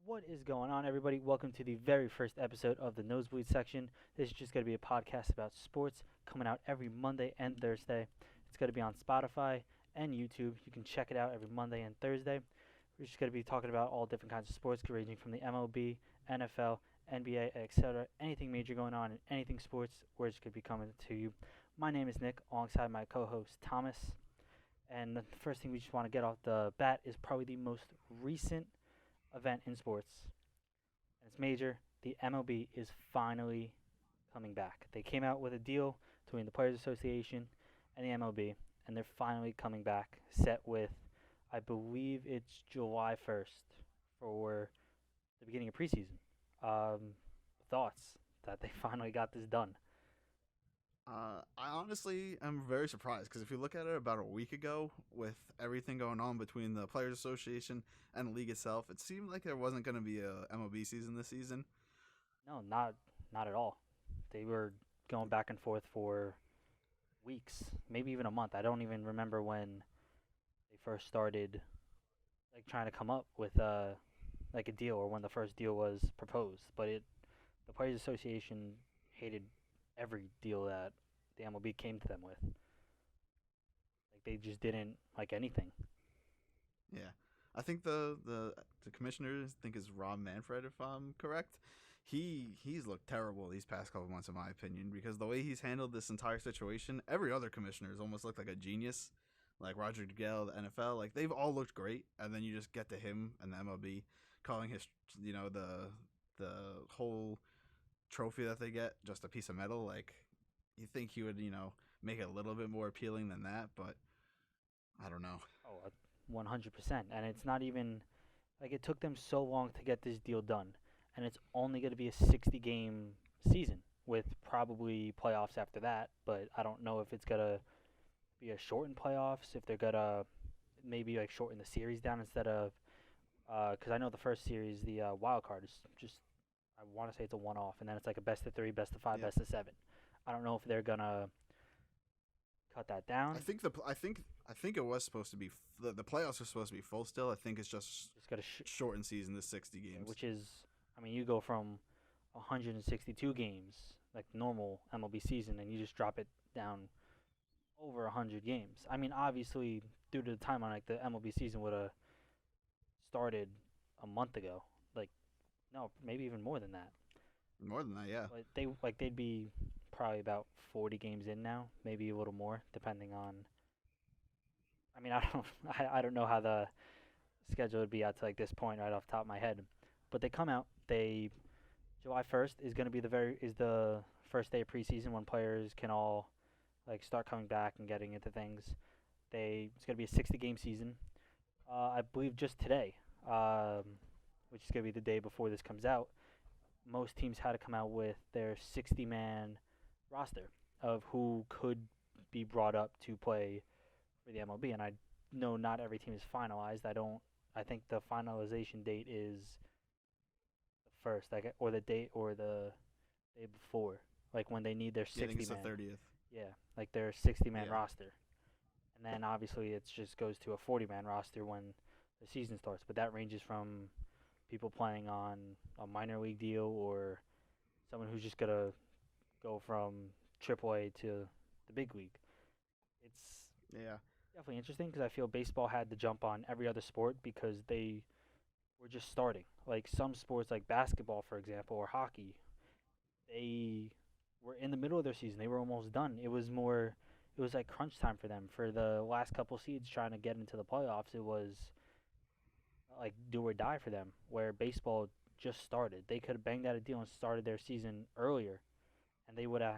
What is going on, everybody? Welcome to the very first episode of the Nosebleeds Section. This is just going to be a podcast about sports coming out every Monday and Thursday. It's going to be on Spotify and YouTube. You can check it out every Monday and Thursday. We're just going to be talking about all different kinds of sports, ranging from the MLB, NFL, NBA, etc. Anything major going on in anything sports, we're just going to be coming to you. My name is Nick, alongside my co-host Thomas. And the first thing we just want to get off the bat is probably the most recent event in sports, and it's major. The MLB is finally coming back. They came out with a deal between the Players Association and the MLB, and they're finally coming back, set with, I believe it's July 1st for the beginning of preseason. Um, Thoughts that they finally got this done? I honestly am very surprised because if you look at it about a week ago, with everything going on between the Players Association and the league itself, it seemed like there wasn't going to be a MLB season this season. No, not at all. They were going back and forth for weeks, maybe even a month. I don't even remember when they first started like trying to come up with like a deal, or when the first deal was proposed. But it the Players Association hated every deal that the MLB came to them with. Like they just didn't like anything. Yeah, I think the commissioner, I think is Rob Manfred, if I'm correct. He's looked terrible these past couple months, in my opinion, because the way he's handled this entire situation, every other commissioner has almost looked like a genius, like Roger Goodell, the NFL. Like they've all looked great, and then you just get to him and the MLB calling his, the whole trophy that they get just a piece of metal. Like you think he would, make it a little bit more appealing than that, but I don't know. Oh, 100%. And it's not even like it took them so long to get this deal done, and it's only going to be a 60 game season with probably playoffs after that. But I don't know if it's gonna be a shortened playoffs, if they're gonna maybe like shorten the series down instead of because I know the first series, the wild card is just, I want to say it's a one off, and then it's like a best of three, best of five, Yeah, best of seven. I don't know if they're gonna cut that I down. think the I think it was supposed to be the playoffs are supposed to be full still. I think it's just Just gotta shortened season to 60 yeah, games. which is, I mean, you go from 162 games like normal MLB season, and you just drop it down over 100 games. I mean, obviously, due to the timeline, like the MLB season would have started a month ago. Like, no, maybe even more than that. More than that, yeah. But they'd be probably about 40 games in now, maybe a little more, depending on. I mean, I don't I don't know how the schedule would be out to like this point right off the top of my head, but they come out. They July 1st is going to be the first day of preseason when players can all like start coming back and getting into things. It's going to be a 60 game season. I believe just today, um, which is going to be the day before this comes out, most teams had to come out with their 60 man roster of who could be brought up to play for the MLB. And I know not every team is finalized. I think the finalization date is the first, like, or the date or the day before, like when they need their Yeah, I think 60 it's the man. 30th. Yeah, like their 60 man Yeah, roster. And then obviously it just goes to a 40 man roster when the season starts. But that ranges from people playing on a minor league deal, or someone who's just gonna go from AAA to the big league. It's yeah, definitely interesting because I feel baseball had to jump on every other sport because they were just starting. Like some sports, like basketball, for example, or hockey, they were in the middle of their season. They were almost done. It was like crunch time for them. For the last couple seeds trying to get into the playoffs, it was like do or die for them. Where baseball just started, they could have banged out a deal and started their season earlier, and they would have.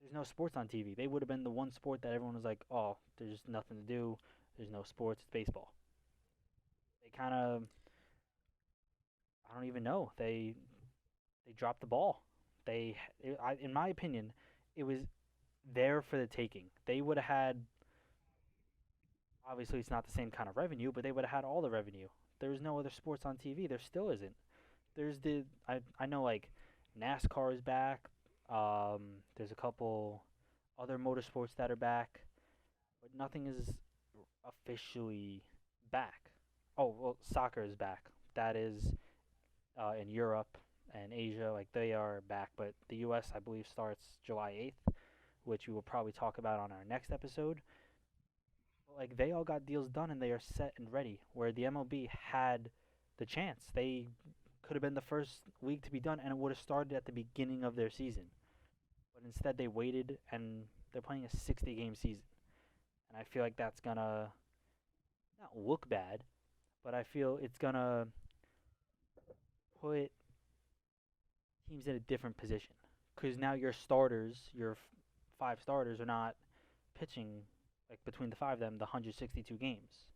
There's no sports on TV. They would have been the one sport that everyone was like, "Oh, there's nothing to do. There's no sports. It's baseball." They kind of, I don't even know. They dropped the ball. In my opinion, it was there for the taking. They would have had, obviously it's not the same kind of revenue, but they would have had all the revenue. There's no other sports on TV. There still isn't. I know like NASCAR is back. There's a couple other motorsports that are back, but nothing is officially back. Oh well, soccer is back. That is in Europe and Asia. Like they are back, but the U.S. I believe starts July 8th, which we will probably talk about on our next episode. But like they all got deals done and they are set and ready. Where the MLB had the chance, they could have been the first league to be done, and it would have started at the beginning of their season. But instead, they waited, and they're playing a 60-game season. And I feel like that's gonna not look bad, but I feel it's gonna put teams in a different position because now your starters, your five starters, are not pitching like between the five of them the 162 games.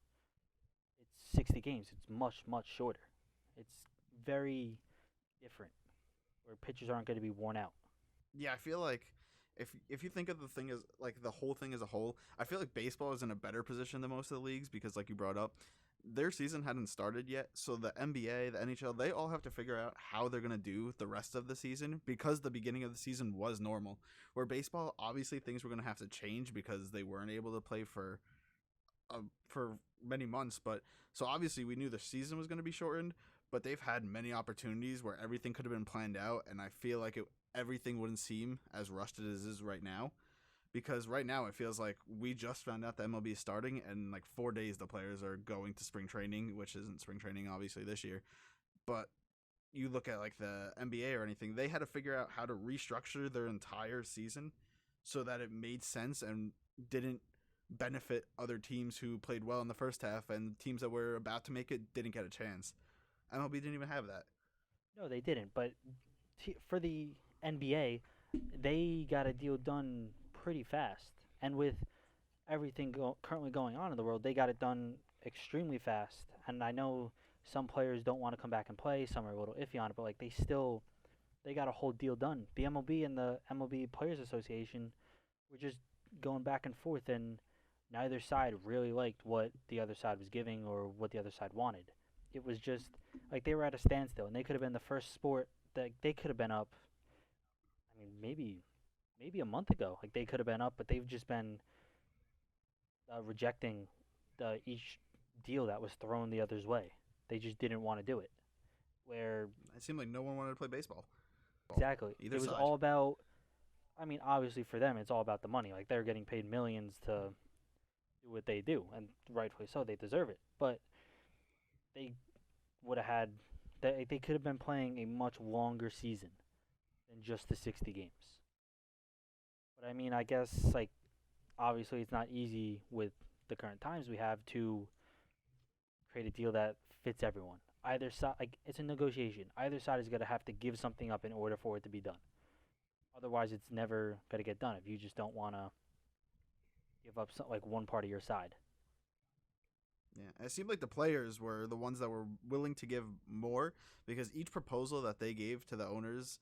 It's 60 games. It's much shorter. It's very different where pitchers aren't going to be worn out. Yeah, I feel like if you think of the thing as like the whole thing as a whole, I feel like baseball is in a better position than most of the leagues because, like you brought up, their season hadn't started yet. So the NBA, the NHL, they all have to figure out how they're gonna do the rest of the season because the beginning of the season was normal. Where baseball, obviously, things were gonna have to change because they weren't able to play for many months. But so obviously we knew the season was going to be shortened, but they've had many opportunities where everything could have been planned out, and I feel like everything wouldn't seem as rushed as it is right now. Because right now it feels like we just found out the MLB is starting, and in like 4 days the players are going to spring training, which isn't spring training obviously this year. But you look at like the NBA or anything, they had to figure out how to restructure their entire season so that it made sense and didn't benefit other teams who played well in the first half and teams that were about to make it didn't get a chance. MLB didn't even have that. No, they didn't. But for the NBA, they got a deal done pretty fast. And with everything currently going on in the world, they got it done extremely fast. And I know some players don't want to come back and play. Some are a little iffy on it, but like they got a whole deal done. The MLB and the MLB Players Association were just going back and forth, and neither side really liked what the other side was giving or what the other side wanted. It was just like they were at a standstill, and they could have been the first sport that they could have been up. I mean, maybe a month ago, like they could have been up, but they've just been rejecting each deal that was thrown the other's way. They just didn't want to do it. Where It seemed like no one wanted to play baseball. exactly, Either it was side. all about. I mean, obviously for them, it's all about the money. Like they're getting paid millions to do what they do, and rightfully so, they deserve it. But they would have had they could have been playing a much longer season than just the 60 games. But I mean, I guess like obviously it's not easy with the current times we have to create a deal that fits everyone. Either side, like it's a negotiation. Either side is gonna have to give something up in order for it to be done. Otherwise, it's never gonna get done if you just don't want to give up like one part of your side. Yeah, it seemed like the players were the ones that were willing to give more because each proposal that they gave to the owners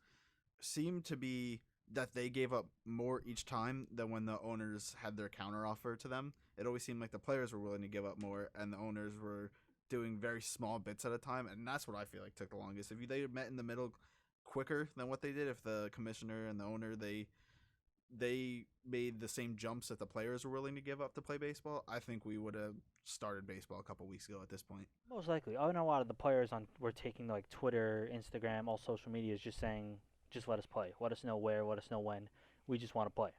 seemed to be that they gave up more each time than when the owners had their counter offer to them. It always seemed like the players were willing to give up more and the owners were doing very small bits at a time, and that's what I feel like took the longest. If they met in the middle quicker than what they did, if the commissioner and the owner they made the same jumps that the players were willing to give up to play baseball, I think we would have started baseball a couple weeks ago at this point. Most likely, I know a lot of the players on were taking like Twitter, Instagram, all social media is just saying, just let us play, let us know where, let us know when. We just want to play.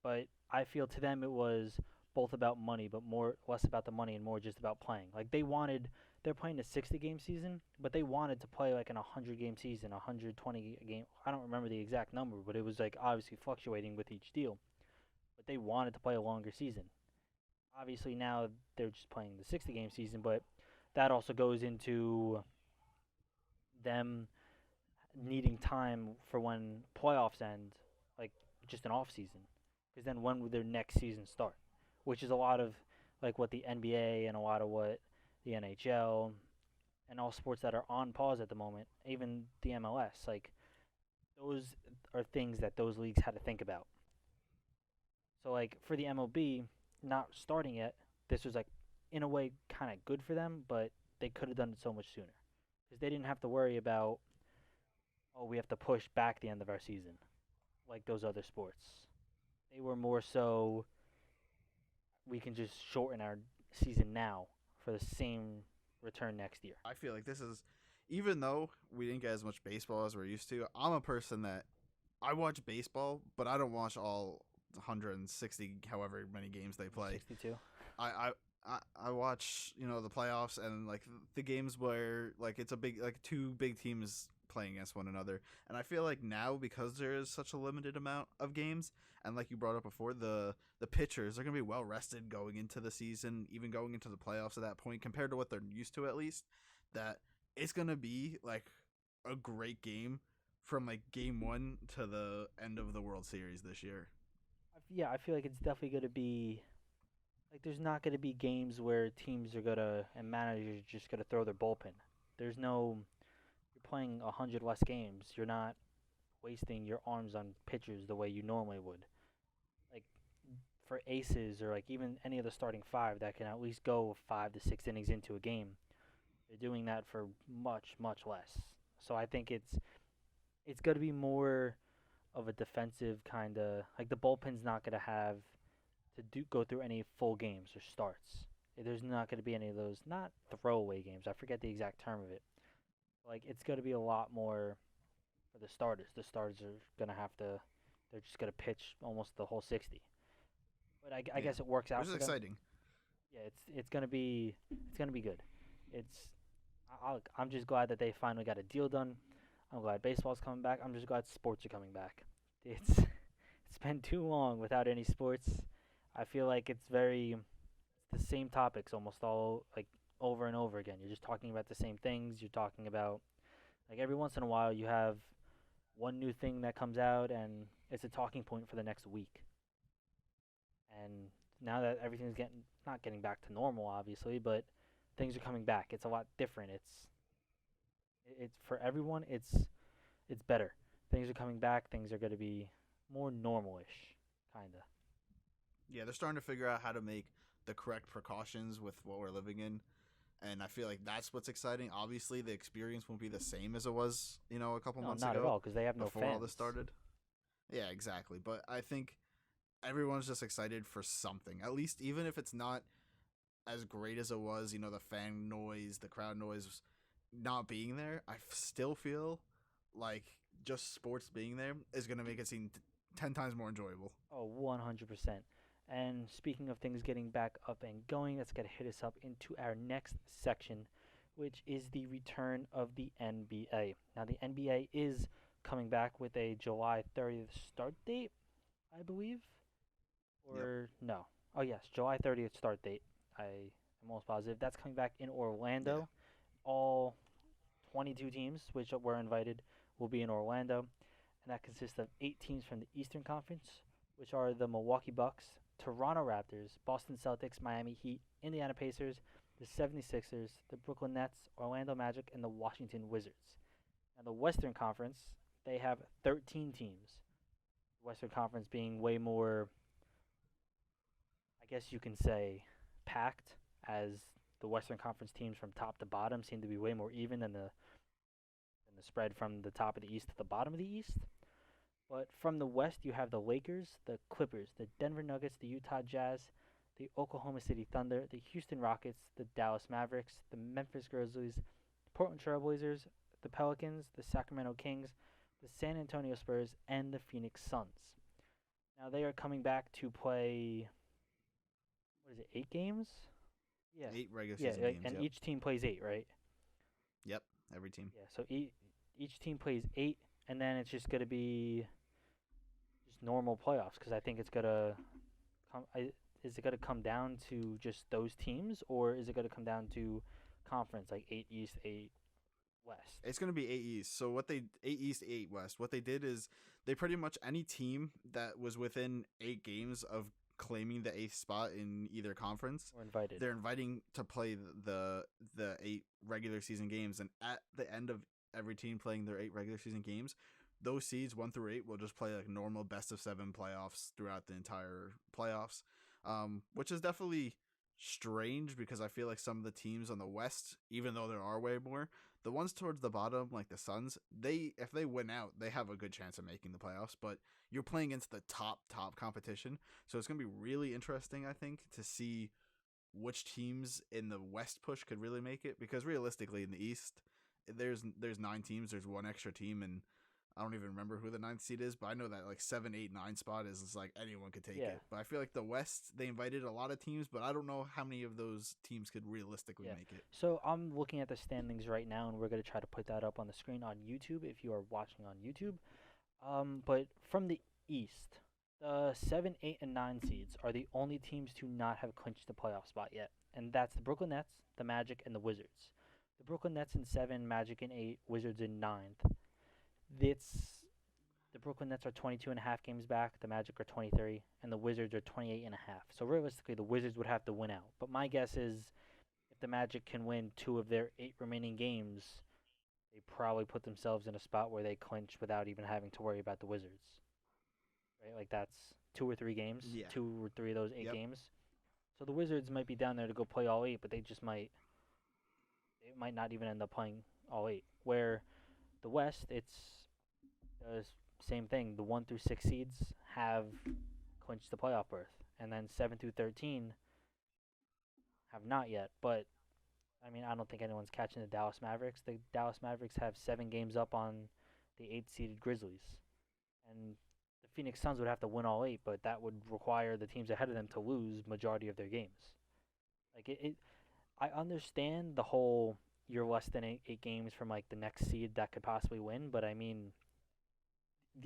But I feel to them it was both about money, but more less about the money and more just about playing. Like they're playing a 60-game season, but they wanted to play like in a 100-game season, 120 game. I don't remember the exact number, but it was like obviously fluctuating with each deal. But they wanted to play a longer season. Obviously now they're just playing the 60-game season, but that also goes into them needing time for when playoffs end, like just an off season, because then when would their next season start? Which is a lot of like what the NBA and a lot of what the NHL and all sports that are on pause at the moment, even the MLS, like those are things that those leagues had to think about. So like for the MLB not starting yet, this was like in a way kind of good for them, but they could have done it so much sooner because they didn't have to worry about oh we have to push back the end of our season like those other sports. They were more so we can just shorten our season now for the same return next year. I feel like this is even though we didn't get as much baseball as we're used to, I'm a person that I watch baseball, but I don't watch all 160 however many games they play. 62. I I watch the playoffs and like the games where like it's a big like two big teams playing against one another, and I feel like now because there is such a limited amount of games, and like you brought up before, the pitchers are gonna be well rested going into the season, even going into the playoffs at that point compared to what they're used to at least. That it's gonna be like a great game from like game one to the end of the World Series this year. Yeah, I feel like it's definitely going to be like there's not going to be games where teams are going to and managers are just going to throw their bullpen. There's no you're playing 100 less games. You're not wasting your arms on pitchers the way you normally would. Like for aces or like even any of the starting five that can at least go 5 to 6 innings into a game. They're doing that for much less. So I think it's going to be more of a defensive kind of like the bullpen's not going to have to do go through any full games or starts. There's not going to be any of those not throwaway games. I forget the exact term of it. Like it's going to be a lot more for the starters. The starters are going to have to they're just going to pitch almost the whole 60. But I Yeah, guess it works which out is for them. exciting. Yeah, it's gonna be good. It's I'm just glad that they finally got a deal done. I'm glad baseball's coming back. I'm just glad sports are coming back. It's been too long without any sports. I feel like it's the same topics almost all like over and over again. You're just talking about the same things. You're talking about like every once in a while you have one new thing that comes out and it's a talking point for the next week. And now that everything's getting not getting back to normal obviously, but things are coming back. It's a lot different. It's for everyone. It's better. Things are coming back. Things are going to be more normalish, kind of. Yeah, they're starting to figure out how to make the correct precautions with what we're living in. And I feel like that's what's exciting. Obviously, the experience won't be the same as it was, a couple No, months not at ago all, because they have no before all this fans. started. Yeah, exactly. But I think everyone's just excited for something. At least, even if it's not as great as it was, the fan noise, the crowd noise not being there, I still feel like just sports being there is going to make it seem 10 times more enjoyable. Oh, 100%. And speaking of things getting back up and going, that's going to hit us up into our next section, which is the return of the NBA. Now, the NBA is coming back with a July 30th start date, I believe. Yep. Or no. Oh, yes, July 30th start date. I am almost positive. That's coming back in Yeah. Orlando. All 22 teams, which were invited, will be in Orlando. And that consists of 8 teams from the Eastern Conference, which are the Milwaukee Bucks, Toronto Raptors, Boston Celtics, Miami Heat, Indiana Pacers, the 76ers, the Brooklyn Nets, Orlando Magic, and the Washington Wizards. Now, the Western Conference, they have 13 teams. The Western Conference being way more, I guess you can say, packed, as the Western Conference teams from top to bottom seem to be way more even than the spread from the top of the East to the bottom of the East. But from the West, you have the Lakers, the Clippers, the Denver Nuggets, the Utah Jazz, the Oklahoma City Thunder, the Houston Rockets, the Dallas Mavericks, the Memphis Grizzlies, the Portland Trailblazers, the Pelicans, the Sacramento Kings, the San Antonio Spurs, and the Phoenix Suns. Now they are coming back to play, what is it, 8 games? Yeah. 8 regular Yeah, season like, games. and Yep. each team plays 8, right? Yep. Every team. Yeah, so each team plays 8, and then it's just going to be just normal playoffs because I think it's gonna come. Is it gonna come down to just those teams, or is it gonna come down to conference like 8 East, 8 West? It's going to be 8 East. So what they 8 East, 8 West. What they did is they pretty much any team that was within 8 games of claiming the eighth spot in either conference, Or invited? they're inviting to play the 8 regular season games, and at the end of every team playing their 8 regular season games, those seeds 1 through 8 will just play like normal best-of-7 playoffs throughout the entire playoffs, which is definitely strange because I feel like some of the teams on the West, even though there are way more, the ones towards the bottom, like the Suns, they if they win out, they have a good chance of making the playoffs. But you're playing against the top competition, so it's gonna be really interesting, I think, to see which teams in the West push could really make it. Because realistically, in the East, there's 9 teams. There's one extra team, and I don't even remember who the ninth seed is, but I know that like 7, 8, 9 spot is like anyone could take Yeah. it. But I feel like the West, they invited a lot of teams, but I don't know how many of those teams could realistically Yeah. make it. So I'm looking at the standings right now, and we're going to try to put that up on the screen on YouTube if you are watching on YouTube. But from the East, the 7, 8, and 9 seeds are the only teams to not have clinched the playoff spot yet, and that's the Brooklyn Nets, the Magic, and the Wizards. The Brooklyn Nets in 7, Magic in 8, Wizards in 9th. It's the Brooklyn Nets are 22 and a half games back, the Magic are 23, and the Wizards are 28 and a half. So realistically, the Wizards would have to win out. But my guess is if the Magic can win 2 of their 8 remaining games, they probably put themselves in a spot where they clinch without even having to worry about the Wizards. Right? Like that's 2 or 3 games, Yeah. 2 or 3 of those 8 Yep. games. So the Wizards might be down there to go play all 8, but they might not even end up playing all 8. Where the West, it's the same thing. The 1 through 6 seeds have clinched the playoff berth, and then 7 through 13 have not yet. But I mean, I don't think anyone's catching the Dallas Mavericks. The Dallas Mavericks have 7 games up on the 8 seeded Grizzlies, and the Phoenix Suns would have to win all 8, but that would require the teams ahead of them to lose majority of their games. Like I understand the whole you're less than 8 games from like the next seed that could possibly win, but I mean,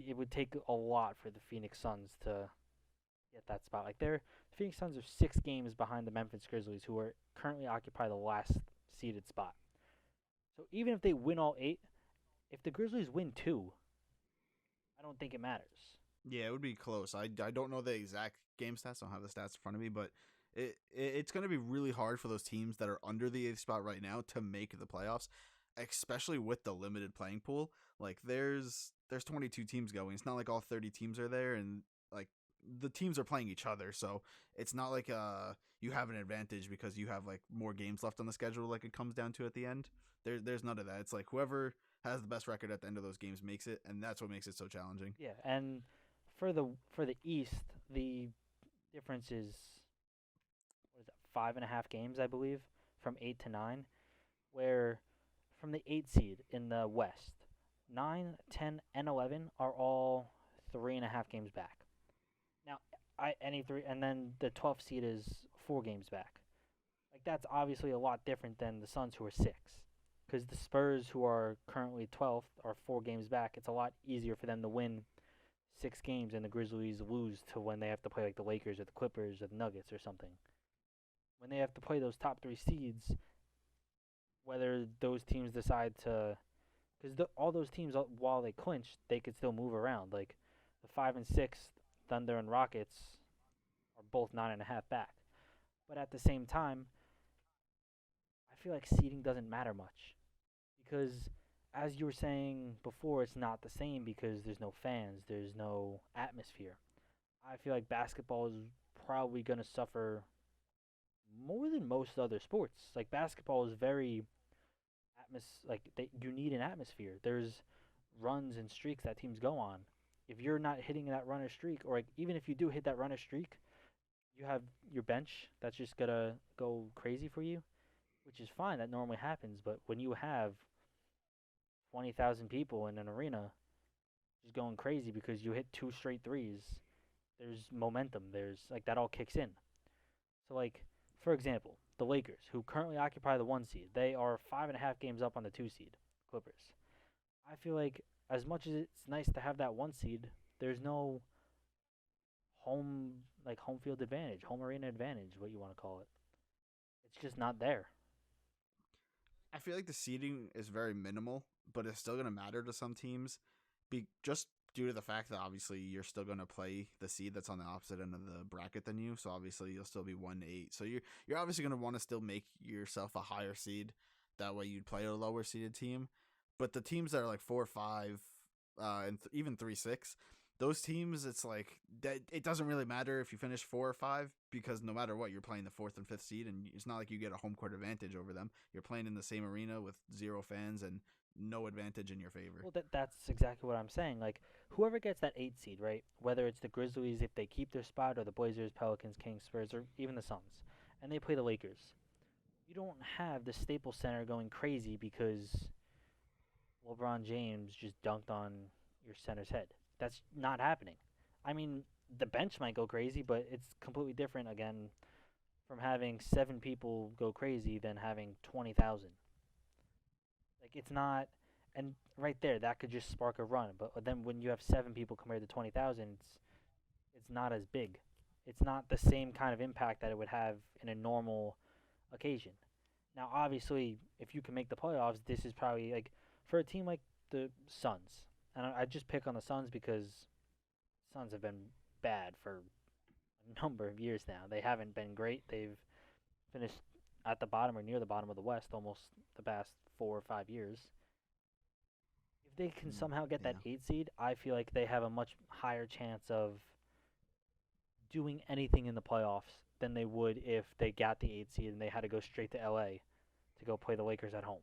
it would take a lot for the Phoenix Suns to get that spot. Like the Phoenix Suns are 6 games behind the Memphis Grizzlies, who are currently occupy the last seeded spot. So even if they win all 8, if the Grizzlies win 2, I don't think it matters. Yeah, it would be close. I don't know the exact game stats. I don't have the stats in front of me, but it's going to be really hard for those teams that are under the 8th spot right now to make the playoffs, especially with the limited playing pool. Like there's 22 teams going. It's not like all 30 teams are there, and like the teams are playing each other, so it's not like you have an advantage because you have like more games left on the schedule. Like it comes down to at the end. There's none of that. It's like whoever has the best record at the end of those games makes it, and that's what makes it so challenging. Yeah, and for the East, the difference is what is that, 5.5 games, I believe, from 8 to 9, where from the 8 seed in the West, 9, 10, and 11 are all 3.5 games back. Now, any 3, and then the 12th seed is 4 games back. Like that's obviously a lot different than the Suns, who are 6, because the Spurs, who are currently 12th, are 4 games back. It's a lot easier for them to win 6 games, and the Grizzlies lose to when they have to play like the Lakers or the Clippers or the Nuggets or something. When they have to play those top 3 seeds, whether those teams decide to, because all those teams, while they clinch, they could still move around. Like the 5 and 6 Thunder and Rockets are both 9.5 back, but at the same time, I feel like seeding doesn't matter much because, as you were saying before, it's not the same because there's no fans, there's no atmosphere. I feel like basketball is probably going to suffer more than most other sports. Like basketball is very you need an atmosphere. There's runs and streaks that teams go on. If you're not hitting that runner streak, or like, even if you do hit that runner streak, you have your bench that's just gonna go crazy for you, which is fine. That normally happens. But when you have 20,000 people in an arena just going crazy because you hit 2 straight threes, there's momentum. There's like that all kicks in. So like, for example, the Lakers, who currently occupy the 1 seed, they are 5.5 games up on the 2 seed, Clippers. I feel like as much as it's nice to have that 1 seed, there's no home field advantage, home arena advantage, what you want to call it. It's just not there. I feel like the seeding is very minimal, but it's still going to matter to some teams, just due to the fact that obviously you're still going to play the seed that's on the opposite end of the bracket than you. So obviously you'll still be 1-8. So you're obviously going to want to still make yourself a higher seed. That way you'd play a lower seeded team. But the teams that are like 4-5, and even 3-6, those teams, it's like it doesn't really matter if you finish 4 or 5 because no matter what, you're playing the 4th and 5th seed, and it's not like you get a home court advantage over them. You're playing in the same arena with 0 fans and no advantage in your favor. Well, that's exactly what I'm saying. Like, whoever gets that 8 seed, right? Whether it's the Grizzlies if they keep their spot, or the Blazers, Pelicans, Kings, Spurs, or even the Suns, and they play the Lakers, you don't have the Staples Center going crazy because LeBron James just dunked on your center's head. That's not happening. I mean, the bench might go crazy, but it's completely different again from having 7 people go crazy than having 20,000. Like it's not, and right there that could just spark a run. But then when you have 7 people compared to 20,000, it's not as big. It's not the same kind of impact that it would have in a normal occasion. Now, obviously, if you can make the playoffs, this is probably like for a team like the Suns, and I just pick on the Suns because Suns have been bad for a number of years now. They haven't been great. They've finished at the bottom or near the bottom of the West almost the past 4 or 5 years. If they can somehow get that Yeah. 8 seed, I feel like they have a much higher chance of doing anything in the playoffs than they would if they got the 8 seed and they had to go straight to LA to go play the Lakers at home.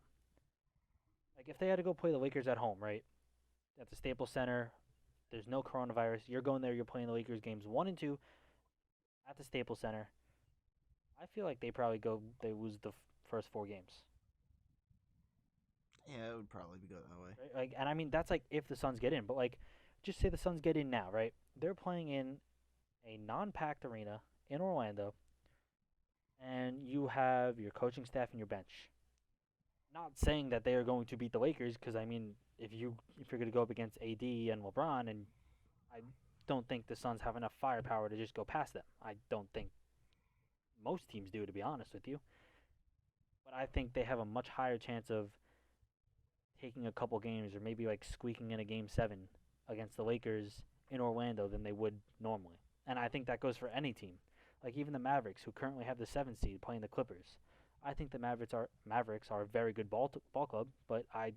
Like if they had to go play the Lakers at home, right? At the Staples Center, there's no coronavirus. You're going there, you're playing the Lakers games 1 and 2 at the Staples Center. I feel like they lose the first 4 games. Yeah, it would probably be go that way. Right? Like and I mean that's like if the Suns get in, but like just say the Suns get in now, right? They're playing in a non-packed arena in Orlando and you have your coaching staff and your bench. Not saying that they are going to beat the Lakers because I mean, if you're going to go up against AD and LeBron, and I don't think the Suns have enough firepower to just go past them. I don't think most teams do, to be honest with you. But I think they have a much higher chance of taking a couple games or maybe like squeaking in a game 7 against the Lakers in Orlando than they would normally. And I think that goes for any team. Like even the Mavericks, who currently have the 7 seed playing the Clippers. I think the Mavericks are a very good ball club, but I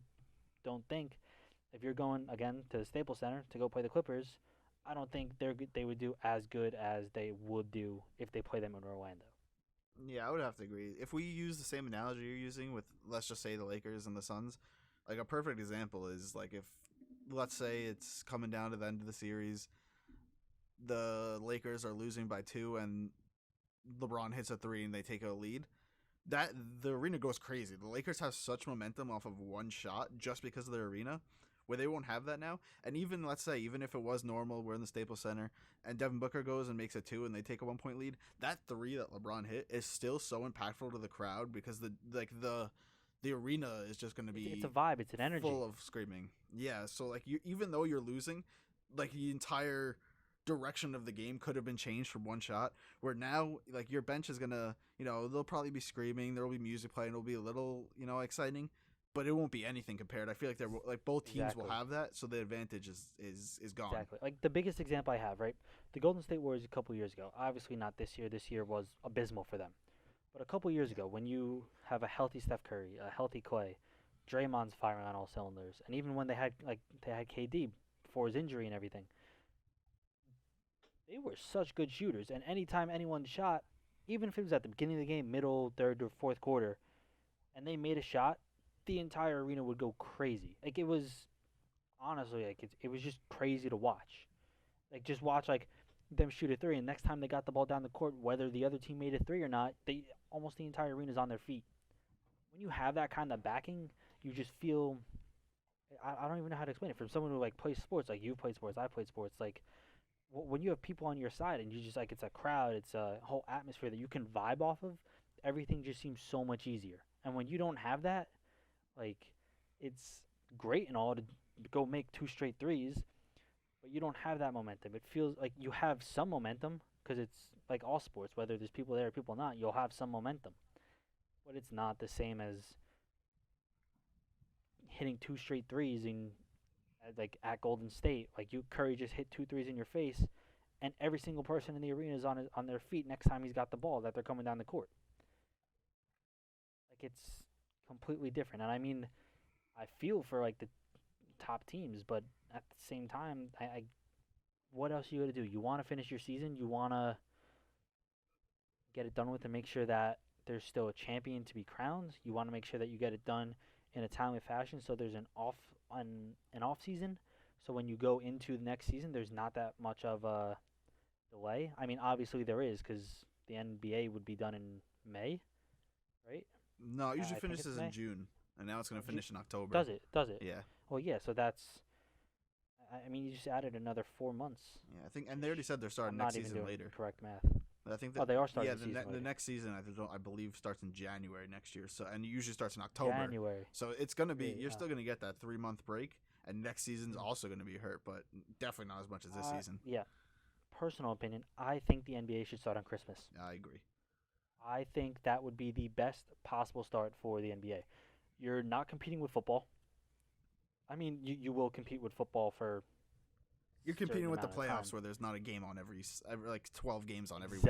don't think if you're going again to the Staples Center to go play the Clippers, I don't think they would do as good as they would do if they play them in Orlando. Yeah, I would have to agree. If we use the same analogy you're using with, let's just say, the Lakers and the Suns, like a perfect example is like if, let's say, it's coming down to the end of the series, the Lakers are losing by 2, and LeBron hits a 3 and they take a lead. That the arena goes crazy. The Lakers have such momentum off of one shot just because of their arena, where they won't have that now. And even let's say, even if it was normal, we're in the Staples Center, and Devin Booker goes and makes a 2, and they take a 1 point lead. That 3 that LeBron hit is still so impactful to the crowd because the arena is just going to It's a be vibe. It's an energy. full of screaming. Yeah, so like even though you're losing, like the entire direction of the game could have been changed from one shot. Where now, like your bench is gonna, they'll probably be screaming. There will be music playing. It'll be a little, exciting, but it won't be anything compared. I feel like they're like both teams will Exactly. have that, so the advantage is gone. Exactly. Like the biggest example I have, right? The Golden State Warriors a couple years ago. Obviously not this year. This year was abysmal for them. But a couple years Yeah, ago, when you have a healthy Steph Curry, a healthy Clay, Draymond's firing on all cylinders, and even when they had KD before his injury and everything, they were such good shooters. And anytime anyone shot, even if it was at the beginning of the game, middle, third, or fourth quarter, and they made a shot, the entire arena would go crazy. Like it was honestly like it was just crazy to watch. Like just watch like them shoot a 3, and next time they got the ball down the court, whether the other team made a 3 or not, they almost the entire arena is on their feet. When you have that kind of backing, you just feel I don't even know how to explain it. From someone who like plays sports, like you've played sports, I played sports, like when you have people on your side and you just like it's a crowd, it's a whole atmosphere that you can vibe off of, everything just seems so much easier. And when you don't have that, like it's great and all to go make 2 straight 3s, but you don't have that momentum. It feels like you have some momentum because it's like all sports, whether there's people there or people not, you'll have some momentum. But it's not the same as hitting 2 straight 3s in like at Golden State. Like you Curry just hit 2 3s in your face, and every single person in the arena is on their feet next time he's got the ball that they're coming down the court. Like it's completely different. And I mean, I feel for like the top teams, but at the same time, I what else are you gonna do? You want to finish your season. You want to get it done with and make sure that there's still a champion to be crowned. You want to make sure that you get it done in a timely fashion, so there's an off season. So when you go into the next season, there's not that much of a delay. I mean, obviously there is because the NBA would be done in May, right? no, it usually I think it's finishes in May. June, and now it's going to finish in October. Does it? Does it? Yeah. Well, yeah. So that's. I mean, you just added another 4 months. Yeah, I think, and they already said they're I'm starting not next even season doing later. correct math. I think Oh, they are starting yeah, the season the later. next season I believe starts in January next year. So and it usually starts in October. January. So it's gonna be you're Yeah. still gonna get that 3 month break, and next season's Mm. also gonna be hurt, but definitely not as much as this season. Yeah. Personal opinion, I think the NBA should start on Christmas. I agree. I think that would be the best possible start for the NBA. You're not competing with football. I mean, you will compete with football for You're competing certain with the amount of time. playoffs where there's not a game on every like 12 games on every week.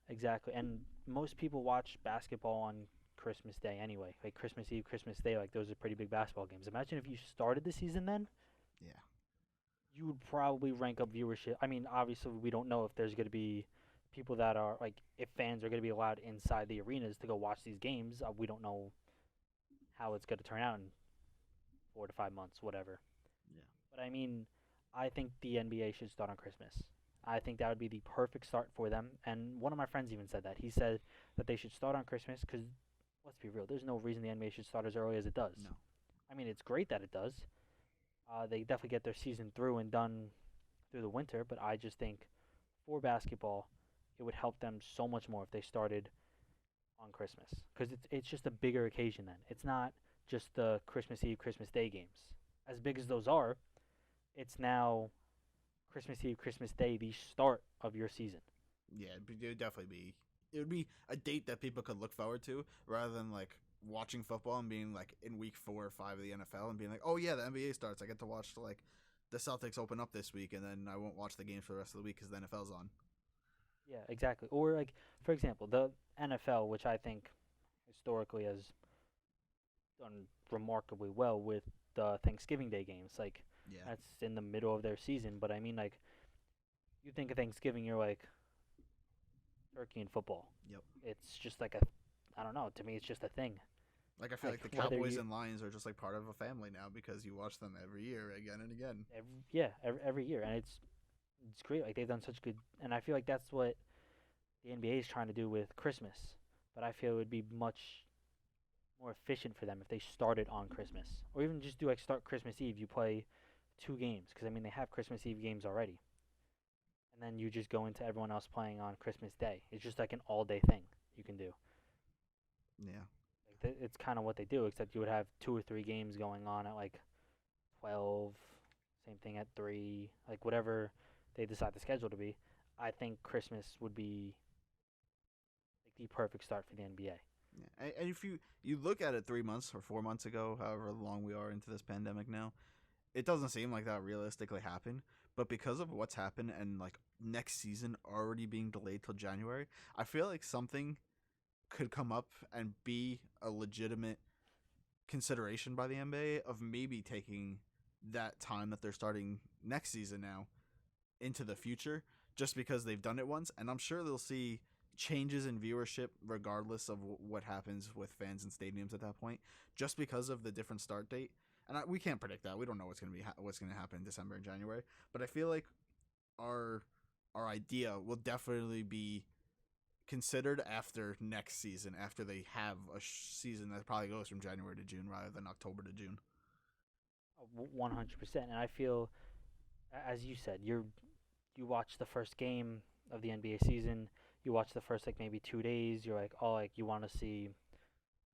Exactly. And most people watch basketball on Christmas Day anyway. Like Christmas Eve, Christmas Day, like those are pretty big basketball games. Imagine if you started the season then, Yeah. you would probably rank up viewership. I mean, obviously we don't know if there's going to be people that are like if fans are going to be allowed inside the arenas to go watch these games. We don't know how it's going to turn out in 4 to 5 months, whatever. Yeah. But I mean, I think the NBA should start on Christmas. I think that would be the perfect start for them. And one of my friends even said that. He said that they should start on Christmas because, let's be real, there's no reason the NBA should start as early as it does. No. I mean, it's great that it does. They definitely get their season through and done through the winter, but I just think for basketball, it would help them so much more if they started on Christmas because it's just a bigger occasion then. It's not just the Christmas Eve, Christmas Day games. As big as those are, it's now Christmas Eve, Christmas Day, the start of your season. Yeah, it would definitely be. It would be a date that people could look forward to rather than like watching football and being like in week 4 or 5 of the NFL and being like, oh yeah, the NBA starts. I get to watch like the Celtics open up this week, and then I won't watch the games for the rest of the week because the NFL's on. Yeah, exactly. Or like, for example, the NFL, which I think historically has done remarkably well with the Thanksgiving Day games. Like, Yeah. that's in the middle of their season, but I mean, like, you think of Thanksgiving, you're like turkey and football. Yep. It's just like I don't know. To me, it's just a thing. Like I feel Like, like the whether Cowboys you- and Lions are just like part of a family now because you watch them every year again and again. Every year, and it's great. Like they've done such good, and I feel like that's what the NBA is trying to do with Christmas. But I feel it would be much more efficient for them if they started on Christmas, or even just do like start Christmas Eve. You play 2 games because I mean they have Christmas Eve games already, and then you just go into everyone else playing on Christmas Day. It's just like an all-day thing you can do. Yeah. Like it's kind of what they do, except you would have 2 or 3 games going on at like 12. Same thing at 3. Like whatever they decide the schedule to be. I think Christmas would be like the perfect start for the NBA. Yeah. And if you look at it 3 months or 4 months ago, however long we are into this pandemic now, it doesn't seem like that realistically happened. But because of what's happened and like next season already being delayed till January, I feel like something could come up and be a legitimate consideration by the NBA of maybe taking that time that they're starting next season now into the future just because they've done it once. And I'm sure they'll see changes in viewership regardless of what happens with fans in stadiums at that point, just because of the different start date. And we can't predict that. We don't know what's going to be what's going to happen in December and January. But I feel like our idea will definitely be considered after next season, after they have a season that probably goes from January to June rather than October to June. 100%. And I feel, as you said, you watch the first game of the NBA season. You watch the first like maybe 2 days. You're like, oh, like you want to see,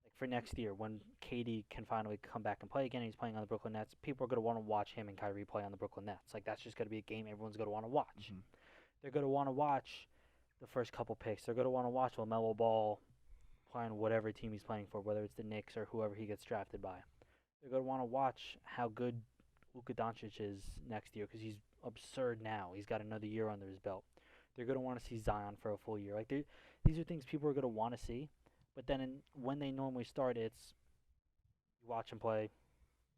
like for next year when KD can finally come back and play again. He's playing on the Brooklyn Nets. People are gonna want to watch him and Kyrie play on the Brooklyn Nets. Like that's just gonna be a game everyone's gonna want to watch. Mm-hmm. They're gonna want to watch the first couple picks. They're gonna want to watch LaMelo Ball playing whatever team he's playing for, whether it's the Knicks or whoever he gets drafted by. They're gonna want to watch how good Luka Doncic is next year because he's absurd now. He's got another year under his belt. They're going to want to see Zion for a full year. Like these are things people are going to want to see. But then when they normally start, it's you watch them play,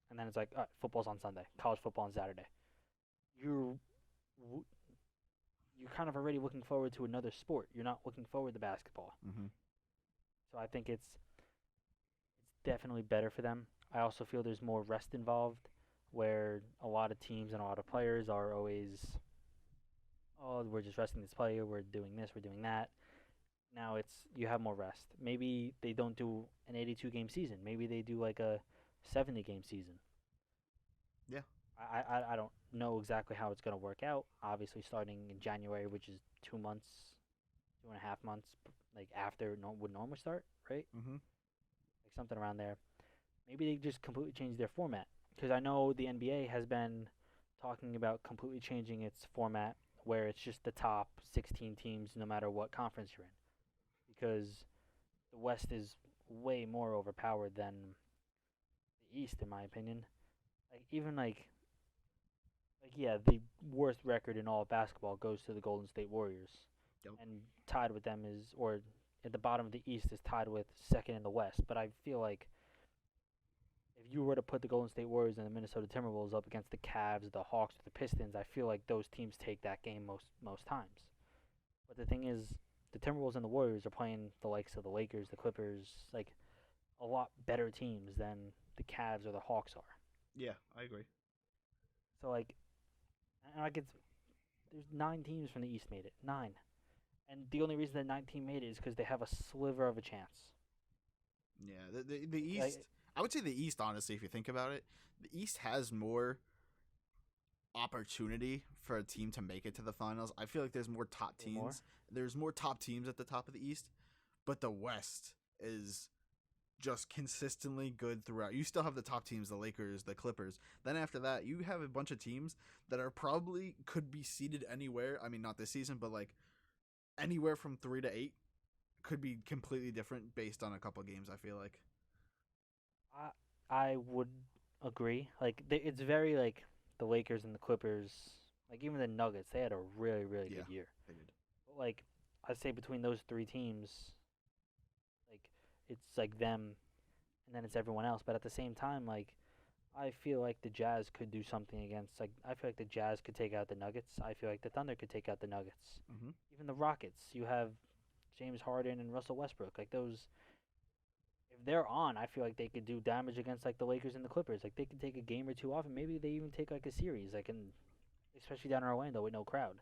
and then it's like, all right, football's on Sunday, college football on Saturday. You're kind of already looking forward to another sport. You're not looking forward to basketball. Mm-hmm. So I think it's definitely better for them. I also feel there's more rest involved, where a lot of teams and a lot of players are always, oh, we're just resting this player, we're doing this, we're doing that. Now it's you have more rest. Maybe they don't do an 82 game season. Maybe they do like a 70 game season. Yeah. I don't know exactly how it's going to work out. Obviously, starting in January, which is 2 months, 2.5 months, like after would normal start, right? Mm-hmm. Like something around there. Maybe they just completely change their format because I know the NBA has been talking about completely changing its format where it's just the top 16 teams no matter what conference you're in because the West is way more overpowered than the East in my opinion. Like even like yeah, the worst record in all of basketball goes to the Golden State Warriors, Yep. and tied with them is, or at the bottom of the East is tied with second in the West. But I feel like if you were to put the Golden State Warriors and the Minnesota Timberwolves up against the Cavs, the Hawks, or the Pistons, I feel like those teams take that game most times. But the thing is, the Timberwolves and the Warriors are playing the likes of the Lakers, the Clippers, like a lot better teams than the Cavs or the Hawks are. Yeah, I agree. So like, and like it's there's 9 teams from the East made it, 9, and the only reason that 9 team made it is because they have a sliver of a chance. Yeah, the Like, East. I would say the East, honestly, if you think about it, the East has more opportunity for a team to make it to the finals. I feel like there's more top way more. teams. There's more top teams at the top of the East, but the West is just consistently good throughout. You still have the top teams, the Lakers, the Clippers. Then after that, you have a bunch of teams that are probably could be seeded anywhere. I mean, not this season, but like anywhere from 3 to 8 could be completely different based on a couple games. I feel like. I I would agree. Like it's very like the Lakers and the Clippers, like even the Nuggets, they had a really Yeah, good year. they did. But like I'd say between those 3 teams, like it's like them, and then it's everyone else. But at the same time, like I feel like the Jazz could do something against. Like I feel like the Jazz could take out the Nuggets. I feel like the Thunder could take out the Nuggets. Mm-hmm. Even the Rockets. You have James Harden and Russell Westbrook. Like those, if they're on, I feel like they could do damage against like the Lakers and the Clippers. Like they could take a game or two off, and maybe they even take like a series. Like in, especially down in Orlando with no crowd.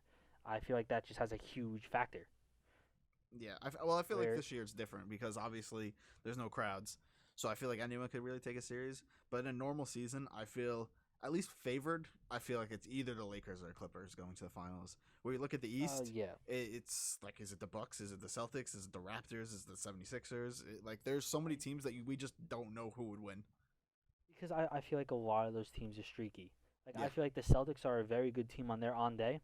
I feel like that just has a huge factor. Yeah, well, I feel like Where this year it's different because obviously there's no crowds, so I feel like anyone could really take a series. But in a normal season, I feel at least favored. I feel like it's either the Lakers or the Clippers going to the finals. Where you look at the East, yeah, it's like, is it the Bucks? Is it the Celtics? Is it the Raptors? Is it the 76ers? Like, there's so many teams that we just don't know who would win. because I feel like a lot of those teams are streaky. Like Yeah, I feel like the Celtics are a very good team on their on day,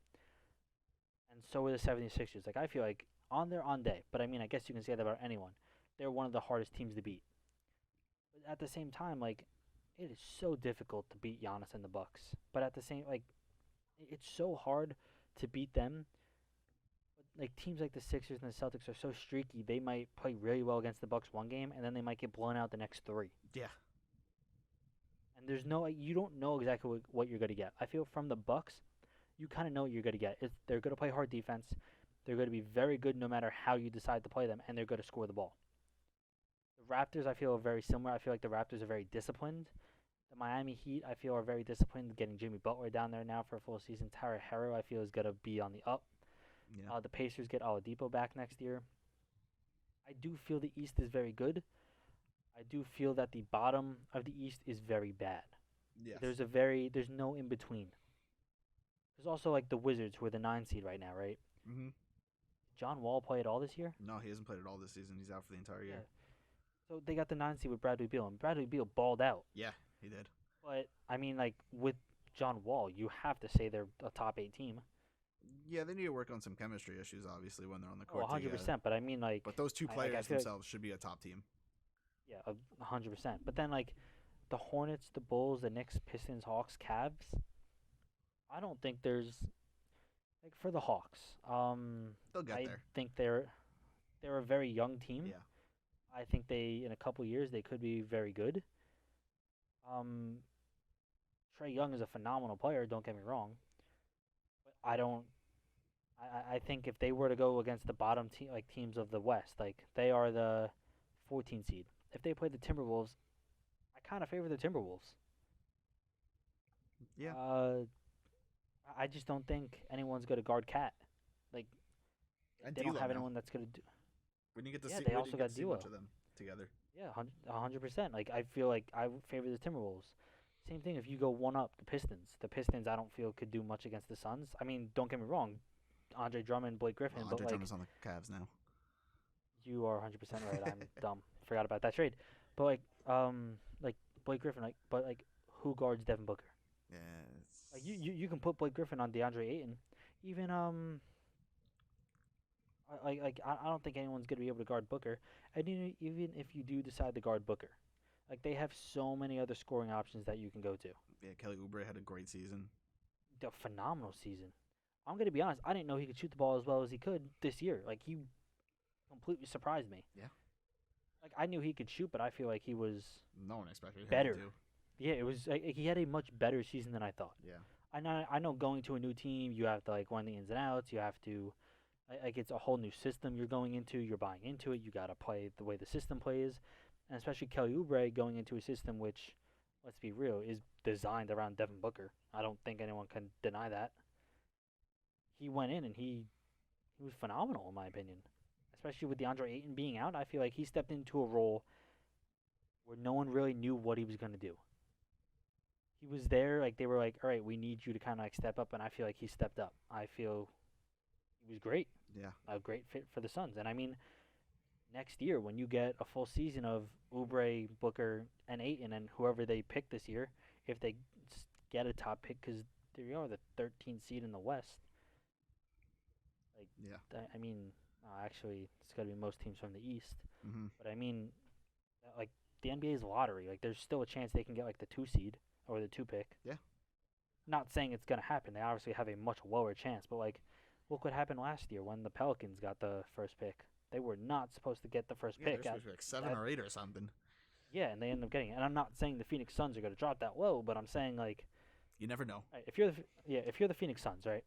and so are the 76ers. Like I feel like on their on day, but I mean I guess you can say that about anyone. They're one of the hardest teams to beat. But at the same time, like it is so difficult to beat Giannis and the Bucks. But at the same like it's so hard to beat them. But like teams like the Sixers and the Celtics are so streaky, they might play really well against the Bucks one game and then they might get blown out the next 3. yeah, And there's no you don't know exactly what you're going to get. I feel from the Bucks, you kind of know what you're going to get. They're going to play hard defense. They're going to be very good no matter how you decide to play them, and they're going to score the ball. The Raptors, I feel, are very similar. I feel like the Raptors are very disciplined. The Miami Heat, I feel, are very disciplined. Getting Jimmy Butler down there now for a full season. Tyler Hero, I feel, is going to be on the up. yeah, The Pacers get Oladipo back next year. I do feel the East is very good. I do feel that the bottom of the East is very bad. yes. There's no in between. There's also like the Wizards who are the 9 seed right now, right? Mm-hmm. John Wall play at all this year? No, he hasn't played at all this season. He's out for the entire Yeah. year. So they got the 9 seed with Bradley Beal, and Bradley Beal balled out. Yeah, he did. But I mean, like with John Wall, you have to say they're a top 8 team. Yeah, they need to work on some chemistry issues, obviously, when they're on the Oh, court together. 100%. But I mean, like, But those two I players feel like, themselves should be a top team. yeah, 100%. But then like the Hornets, the Bulls, the Knicks, Pistons, Hawks, Cavs. I don't think there's like for the Hawks. They'll get I there. think they're a very young team. Yeah. I think they in a couple years they could be very good. Um, Trey Young is a phenomenal player. Don't get me wrong, but I don't. I think if they were to go against the bottom like teams of the West, like they are the 14 seed. If they play the Timberwolves, I kind of favor the Timberwolves. Yeah. I just don't think anyone's going to guard Cat. Like And they don't D'Lo have now. anyone that's going to do. We didn't get to Yeah, see. they We also didn't get got to see much duo. of them together. Yeah, 100%. Like I feel like I would favor the Timberwolves. Same thing if you go one up the Pistons. The Pistons I don't feel could do much against the Suns. I mean, don't get me wrong, Andre Drummond, Blake Well, Griffin, but Andre like Drummond's on the Cavs now. you are 100% right. I'm dumb. Forgot about that trade. But like Blake Griffin, like but like who guards Devin Booker? Yeah, Like you can put Blake Griffin on DeAndre Ayton. Even I don't think anyone's gonna be able to guard Booker. And even if you do decide to guard Booker, like they have so many other scoring options that you can go to. yeah. Kelly Oubre had a great season. A phenomenal season. I'm gonna be honest. I didn't know he could shoot the ball as well as he could this year. Like he completely surprised me. Yeah. Like I knew he could shoot, but I feel like he was No one expected him better. to do. Yeah, it was like he had a much better season than I thought. Yeah. I know going to a new team, you have to like learn the ins and outs. You have to like it's a whole new system you're going into. You're buying into it. You got to play the way the system plays, and especially Kelly Oubre going into a system which, let's be real, is designed around Devin Booker. I don't think anyone can deny that. He went in and he was phenomenal in my opinion. Especially with DeAndre Ayton being out, I feel like he stepped into a role where no one really knew what he was going to do. He was there, like they were like, all right, we need you to kind of like step up, and I feel like he stepped up. I feel he was great, Yeah. a great fit for the Suns. And I mean, next year when you get a full season of Oubre, Booker, and Ayton, and whoever they pick this year, if they get a top pick, because they are the 13th seed in the West. Like, Yeah. I mean, actually, it's got to be most teams from the East. Mm-hmm. But I mean, like the NBA's lottery. Like, there's still a chance they can get like the 2 seed or the 2 pick. Yeah. Not saying it's gonna happen. They obviously have a much lower chance. But like, look what happened last year when the Pelicans got the first pick. They were not supposed to get the first Yeah, pick. they're supposed to be like 7 or 8 or something. Yeah, and they ended up getting it. And I'm not saying the Phoenix Suns are gonna drop that low, but I'm saying like, You never know. right, if you're the Phoenix Suns, right?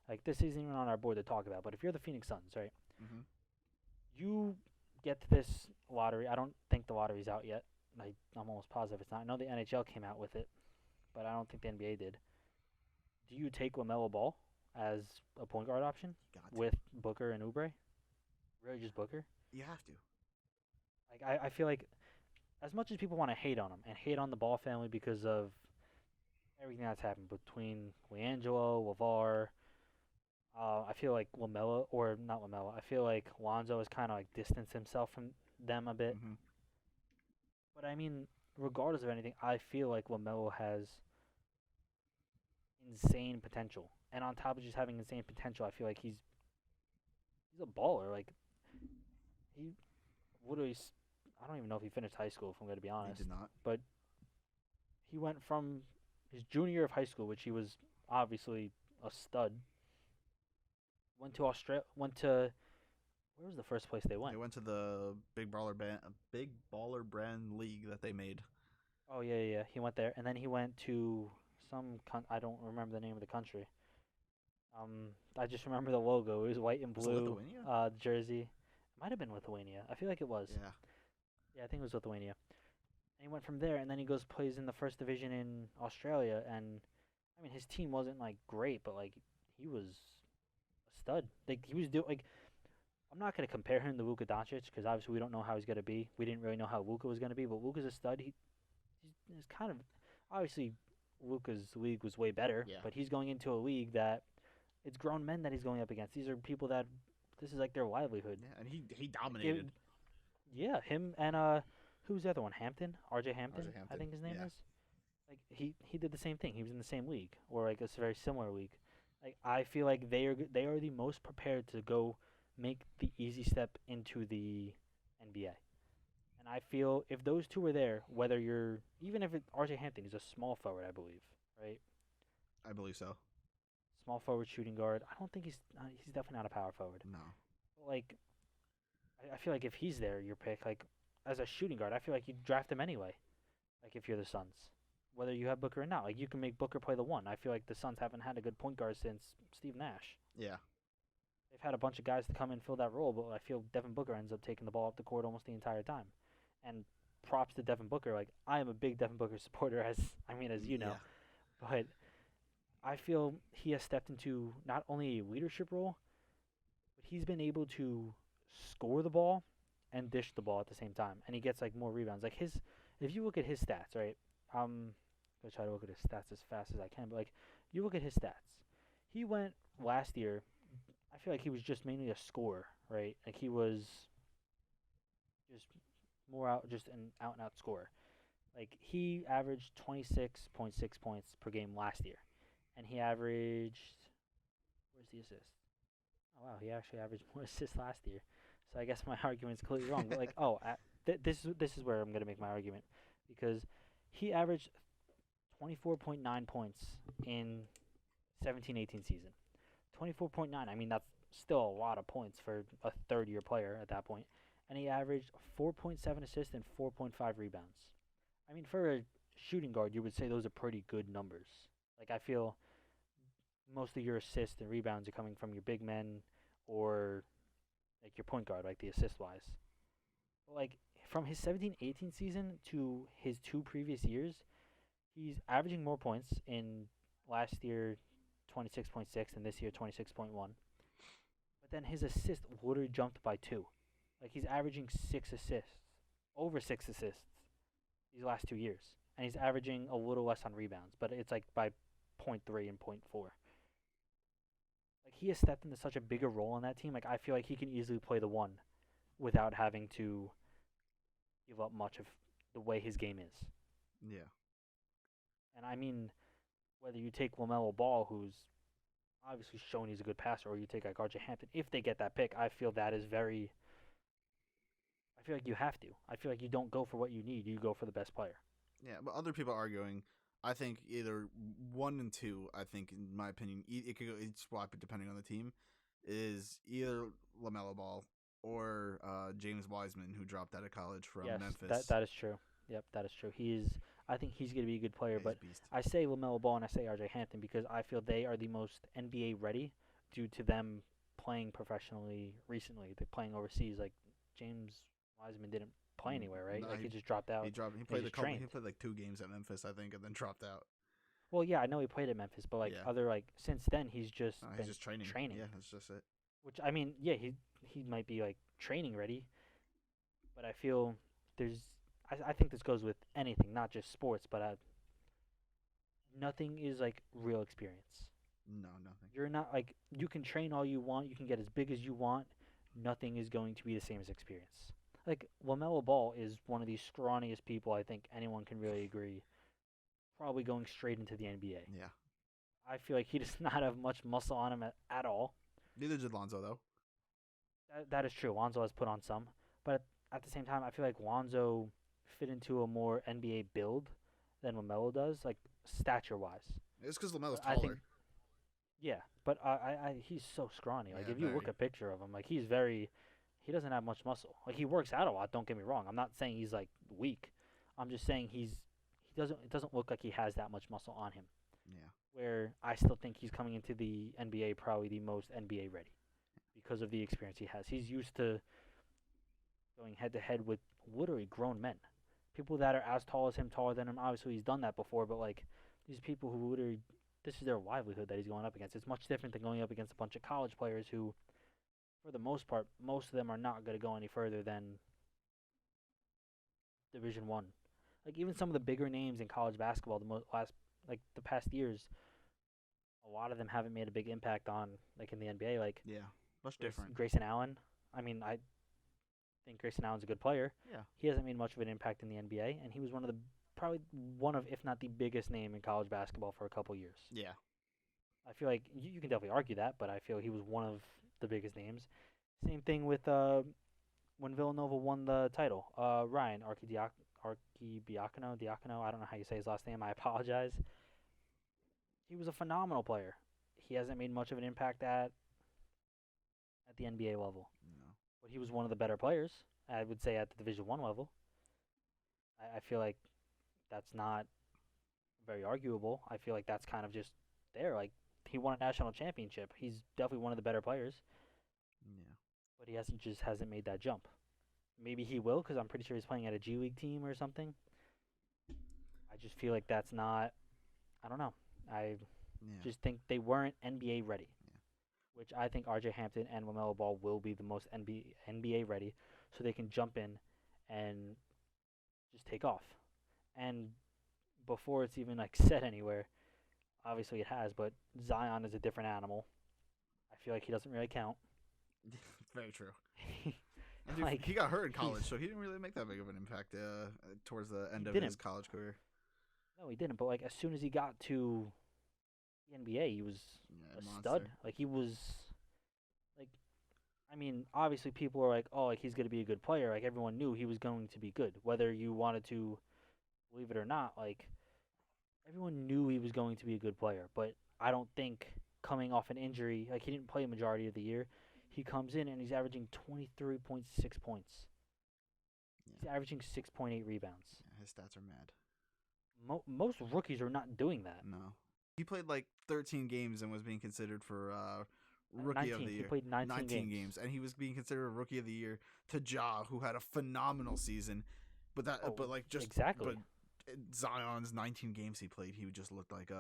Like this isn't even on our board to talk about, but if you're the Phoenix Suns, right? Mm-hmm. You get to this lottery. I don't think the lottery's out yet. I'm almost positive it's not. I know the NHL came out with it, but I don't think the NBA did. Do you take LaMelo Ball as a point guard option You got to. with Booker and Oubre? Really, just Booker? You have to. Like I feel like as much as people want to hate on him and hate on the Ball family because of everything that's happened between LiAngelo, LeVar, I feel like LaMelo, or not LaMelo, I feel like Lonzo has kind of like distanced himself from them a bit. Mm-hmm. But I mean, regardless of anything, I feel like LaMelo has insane potential. And on top of just having insane potential, I feel like he's a baller. Like he literally, I don't even know if he finished high school. If I'm going to be honest, He did not. but he went from his junior year of high school, which he was obviously a stud. Went to Australia. Went to where was the first place they went? They went to the Big Baller Brand League that they made. Oh yeah. He went there, and then he went to I don't remember the name of the country. I just remember the logo. It was white and Was it blue. Lithuania? Jersey. It might have been Lithuania. I feel like it was. Yeah. Yeah, I think it was Lithuania. And he went from there, and then he plays in the first division in Australia. And I mean, his team wasn't like great, but like he was a stud. Like he was like. I'm not gonna compare him to Luka Doncic because obviously we don't know how he's gonna be. We didn't really know how Luka was gonna be, but Luka's a stud. He's kind of obviously Luka's league was way better, Yeah. but he's going into a league that it's grown men that he's going up against. These are people that this is like their livelihood. Yeah, and he dominated. Yeah, him and who's the other one? Hampton, R.J. Hampton, R.J. I Hampton, think his name yeah. is. Like he did the same thing. He was in the same league or like a very similar league. Like I feel like they are the most prepared to go make the easy step into the NBA. And I feel if those two are there, whether you're even if R.J. Hampton is a small forward, I believe, right? I believe so. Small forward, shooting guard. I don't think he's definitely not a power forward. No. But like, I feel like if he's there, your pick, like as a shooting guard, I feel like you draft him anyway. Like if you're the Suns, whether you have Booker or not, like you can make Booker play the one. I feel like the Suns haven't had a good point guard since Steve Nash. Yeah. They've had a bunch of guys to come and fill that role, but I feel Devin Booker ends up taking the ball up the court almost the entire time. And props to Devin Booker. Like I am a big Devin Booker supporter, as you know, but I feel he has stepped into not only a leadership role, but he's been able to score the ball and dish the ball at the same time, and he gets like more rebounds. Like if you look at his stats, right? I'm gonna try to look at his stats as fast as I can, but like you look at his stats, he went last year. I feel like he was just mainly a scorer, right? Like he was just just an out and out scorer. Like he averaged 26.6 points per game last year, and he averaged. Where's the assist? Oh wow, he actually averaged more assists last year. So I guess my argument's completely wrong. But like, this is where I'm gonna make my argument, because he averaged 24.9 points in 17-18 season. 24.9. I mean, that's still a lot of points for a third-year player at that point. And he averaged 4.7 assists and 4.5 rebounds. I mean, for a shooting guard, you would say those are pretty good numbers. Like, I feel most of your assists and rebounds are coming from your big men or like your point guard, like the assist wise. But like from his 17-18 season to his two previous years, he's averaging more points in last year 26.6 and this year 26.1. But then his assist literally jumped by two. Like he's averaging 6 assists, over 6 assists these last 2 years. And he's averaging a little less on rebounds, but it's like by point 0.3 and point 0.4. Like he has stepped into such a bigger role on that team. Like I feel like he can easily play the one without having to give up much of the way his game is. Yeah. And I mean, whether you take LaMelo Ball, who's obviously shown he's a good passer, or you take like RJ Hampton, if they get that pick, I feel that is very. I feel like you have to. I feel like you don't go for what you need; you go for the best player. Yeah, but other people are arguing. I think either 1 and 2. I think, in my opinion, it could go each swap depending on the team. Is either Lamelo Ball or James Wiseman, who dropped out of college from Yes, Memphis. that is true. Yep, that is true. He is. I think he's going to be a good player, Yeah, he's but a beast. I say LaMelo Ball and I say RJ Hampton because I feel they are the most NBA ready due to them playing professionally recently. They're playing overseas. Like James Wiseman didn't play anywhere, right? No, Like he just dropped out. he dropped. He And played he a just couple. trained. He played like 2 games at Memphis, I think, and then dropped out. Well, yeah, I know he played at Memphis, but like Yeah. other like since then he's just He's been just training. training. Yeah, that's just it. Which I mean, yeah, he might be like training ready, but I feel there's I think this goes with anything, not just sports, but nothing is like real experience. No, nothing. You're not like you can train all you want, you can get as big as you want. Nothing is going to be the same as experience. Like Lamelo Ball is one of the scrawniest people I think anyone can really agree. Probably going straight into the NBA. Yeah. I feel like he does not have much muscle on him at all. Neither did Lonzo, though. That is true. Lonzo has put on some, but at the same time, I feel like Lonzo fit into a more NBA build than Lamelo does, like stature wise. It's because Lamelo's I taller. think, yeah, but he's so scrawny. Like Yeah, if you look very. at a picture of him, like he doesn't have much muscle. Like he works out a lot. Don't get me wrong. I'm not saying he's like weak. I'm just saying he doesn't. It doesn't look like he has that much muscle on him. Yeah. Where I still think he's coming into the NBA probably the most NBA ready because of the experience he has. He's used to going head to head with literally grown men, people that are as tall as him, taller than him. Obviously, he's done that before, but like these people who literally this is their livelihood that he's going up against. It's much different than going up against a bunch of college players who, for the most part, most of them are not going to go any further than Division One. Like even some of the bigger names in college basketball, the past years, a lot of them haven't made a big impact on like in the NBA. Like Yeah. Much different. Grayson Allen. I mean, I think Grayson Allen's a good player. Yeah. He hasn't made much of an impact in the NBA, and he was probably one of, if not the biggest name in college basketball for a couple years. Yeah. I feel like you can definitely argue that, but I feel he was one of the biggest names. Same thing with when Villanova won the title. Ryan Diacono. I don't know how you say his last name. I apologize. He was a phenomenal player. He hasn't made much of an impact at the NBA level. No. But he was one of the better players, I would say, at the Division One level. I feel like that's not very arguable. I feel like that's kind of just there. Like he won a national championship. He's definitely one of the better players, Yeah. but he hasn't made that jump. Maybe he will because I'm pretty sure he's playing at a G League team or something. I just feel like that's not. I don't know. I Yeah. just think they weren't NBA ready. which I think RJ Hampton and LaMelo Ball will be the most NBA ready, so they can jump in and just take off. And before it's even like said anywhere, obviously it has, but Zion is a different animal. I feel like he doesn't really count. Very true. And dude, Like he got hurt in he's college, so he didn't really make that big of an impact towards the he end of his didn't. college career. No, he didn't. But like as soon as he got to the NBA, he was Yeah, a stud. monster. Like he was like I mean, obviously people are like, "Oh, like he's going to be a good player." Like everyone knew he was going to be good, whether you wanted to believe it or not. Like everyone knew he was going to be a good player, but I don't think coming off an injury, like he didn't play a majority of the year, he comes in and he's averaging 23.6 points. He's Yeah, averaging 6.8 rebounds. yeah, his stats are mad. Most rookies are not doing that. No, he played like 13 games and was being considered for rookie of 19. the He year. played 19 19 games. games, and he was being considered a rookie of the year to Ja, who had a phenomenal season. But Oh, but exactly. Zion's 19 games he played, he just looked like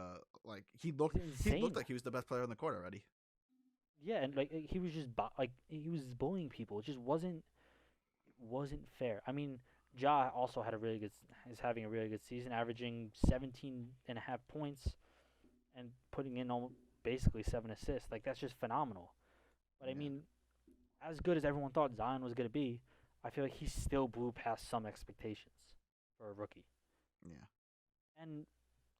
He's he looked insane. like he was the best player on the court already. Yeah, and like he was just like he was bullying people. It just wasn't fair. I mean, Ja also had a really good is having a really good season, averaging 17.5 points and putting in almost basically 7 assists. Like that's just phenomenal. But I Yeah, mean, as good as everyone thought Zion was going to be, I feel like he still blew past some expectations for a rookie. yeah. And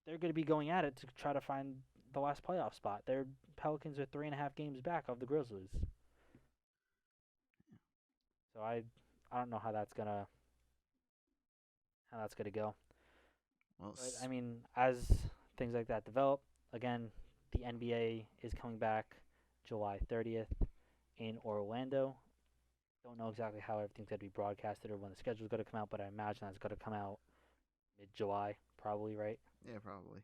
they're going to be going at it to try to find the last playoff spot. Their Pelicans are 3.5 games back of the Grizzlies. So I don't know how that's gonna go. Well, But I mean, as things like that develop, again, the NBA is coming back July 30th in Orlando. Don't know exactly how everything's gonna be broadcasted or when the schedule's gonna come out, but I imagine that's gonna come out mid-July, probably, right? yeah, probably.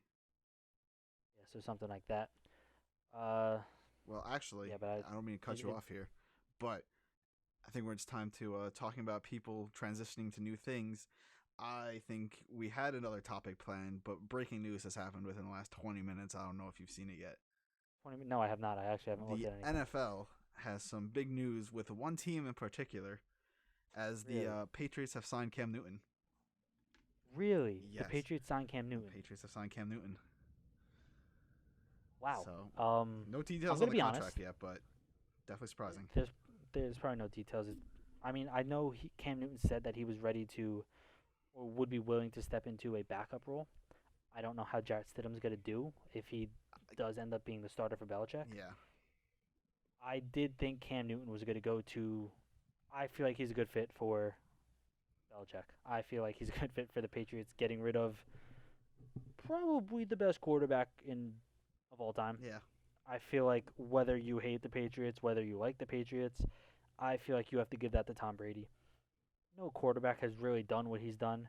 Yeah, so something like that. Uh, Well, actually, yeah, but I don't mean to cut you off here, but I think when it's time to talking about people transitioning to new things, I think we had another topic planned, but breaking news has happened within the last 20 minutes. I don't know if you've seen it yet. 20. No, I have not. I actually haven't looked The at anything. NFL has some big news with one team in particular, as the Really, Patriots have signed Cam Newton. really, the Yes, Patriots signed Cam the Newton. Patriots have signed Cam Newton. Wow. So, no I'm details on gonna the be honest. contract yet, but definitely surprising. There's probably no details. I mean, I know Cam Newton said that he was ready to or would be willing to step into a backup role. I don't know how Jarrett Stidham's gonna do if he does end up being the starter for Belichick. Yeah, I did think Cam Newton was gonna go to. I feel like he's a good fit for Belichick. I feel like he's a good fit for the Patriots, getting rid of probably the best quarterback in of all time. yeah, I feel like whether you hate the Patriots, whether you like the Patriots, I feel like you have to give that to Tom Brady. No quarterback has really done what he's done.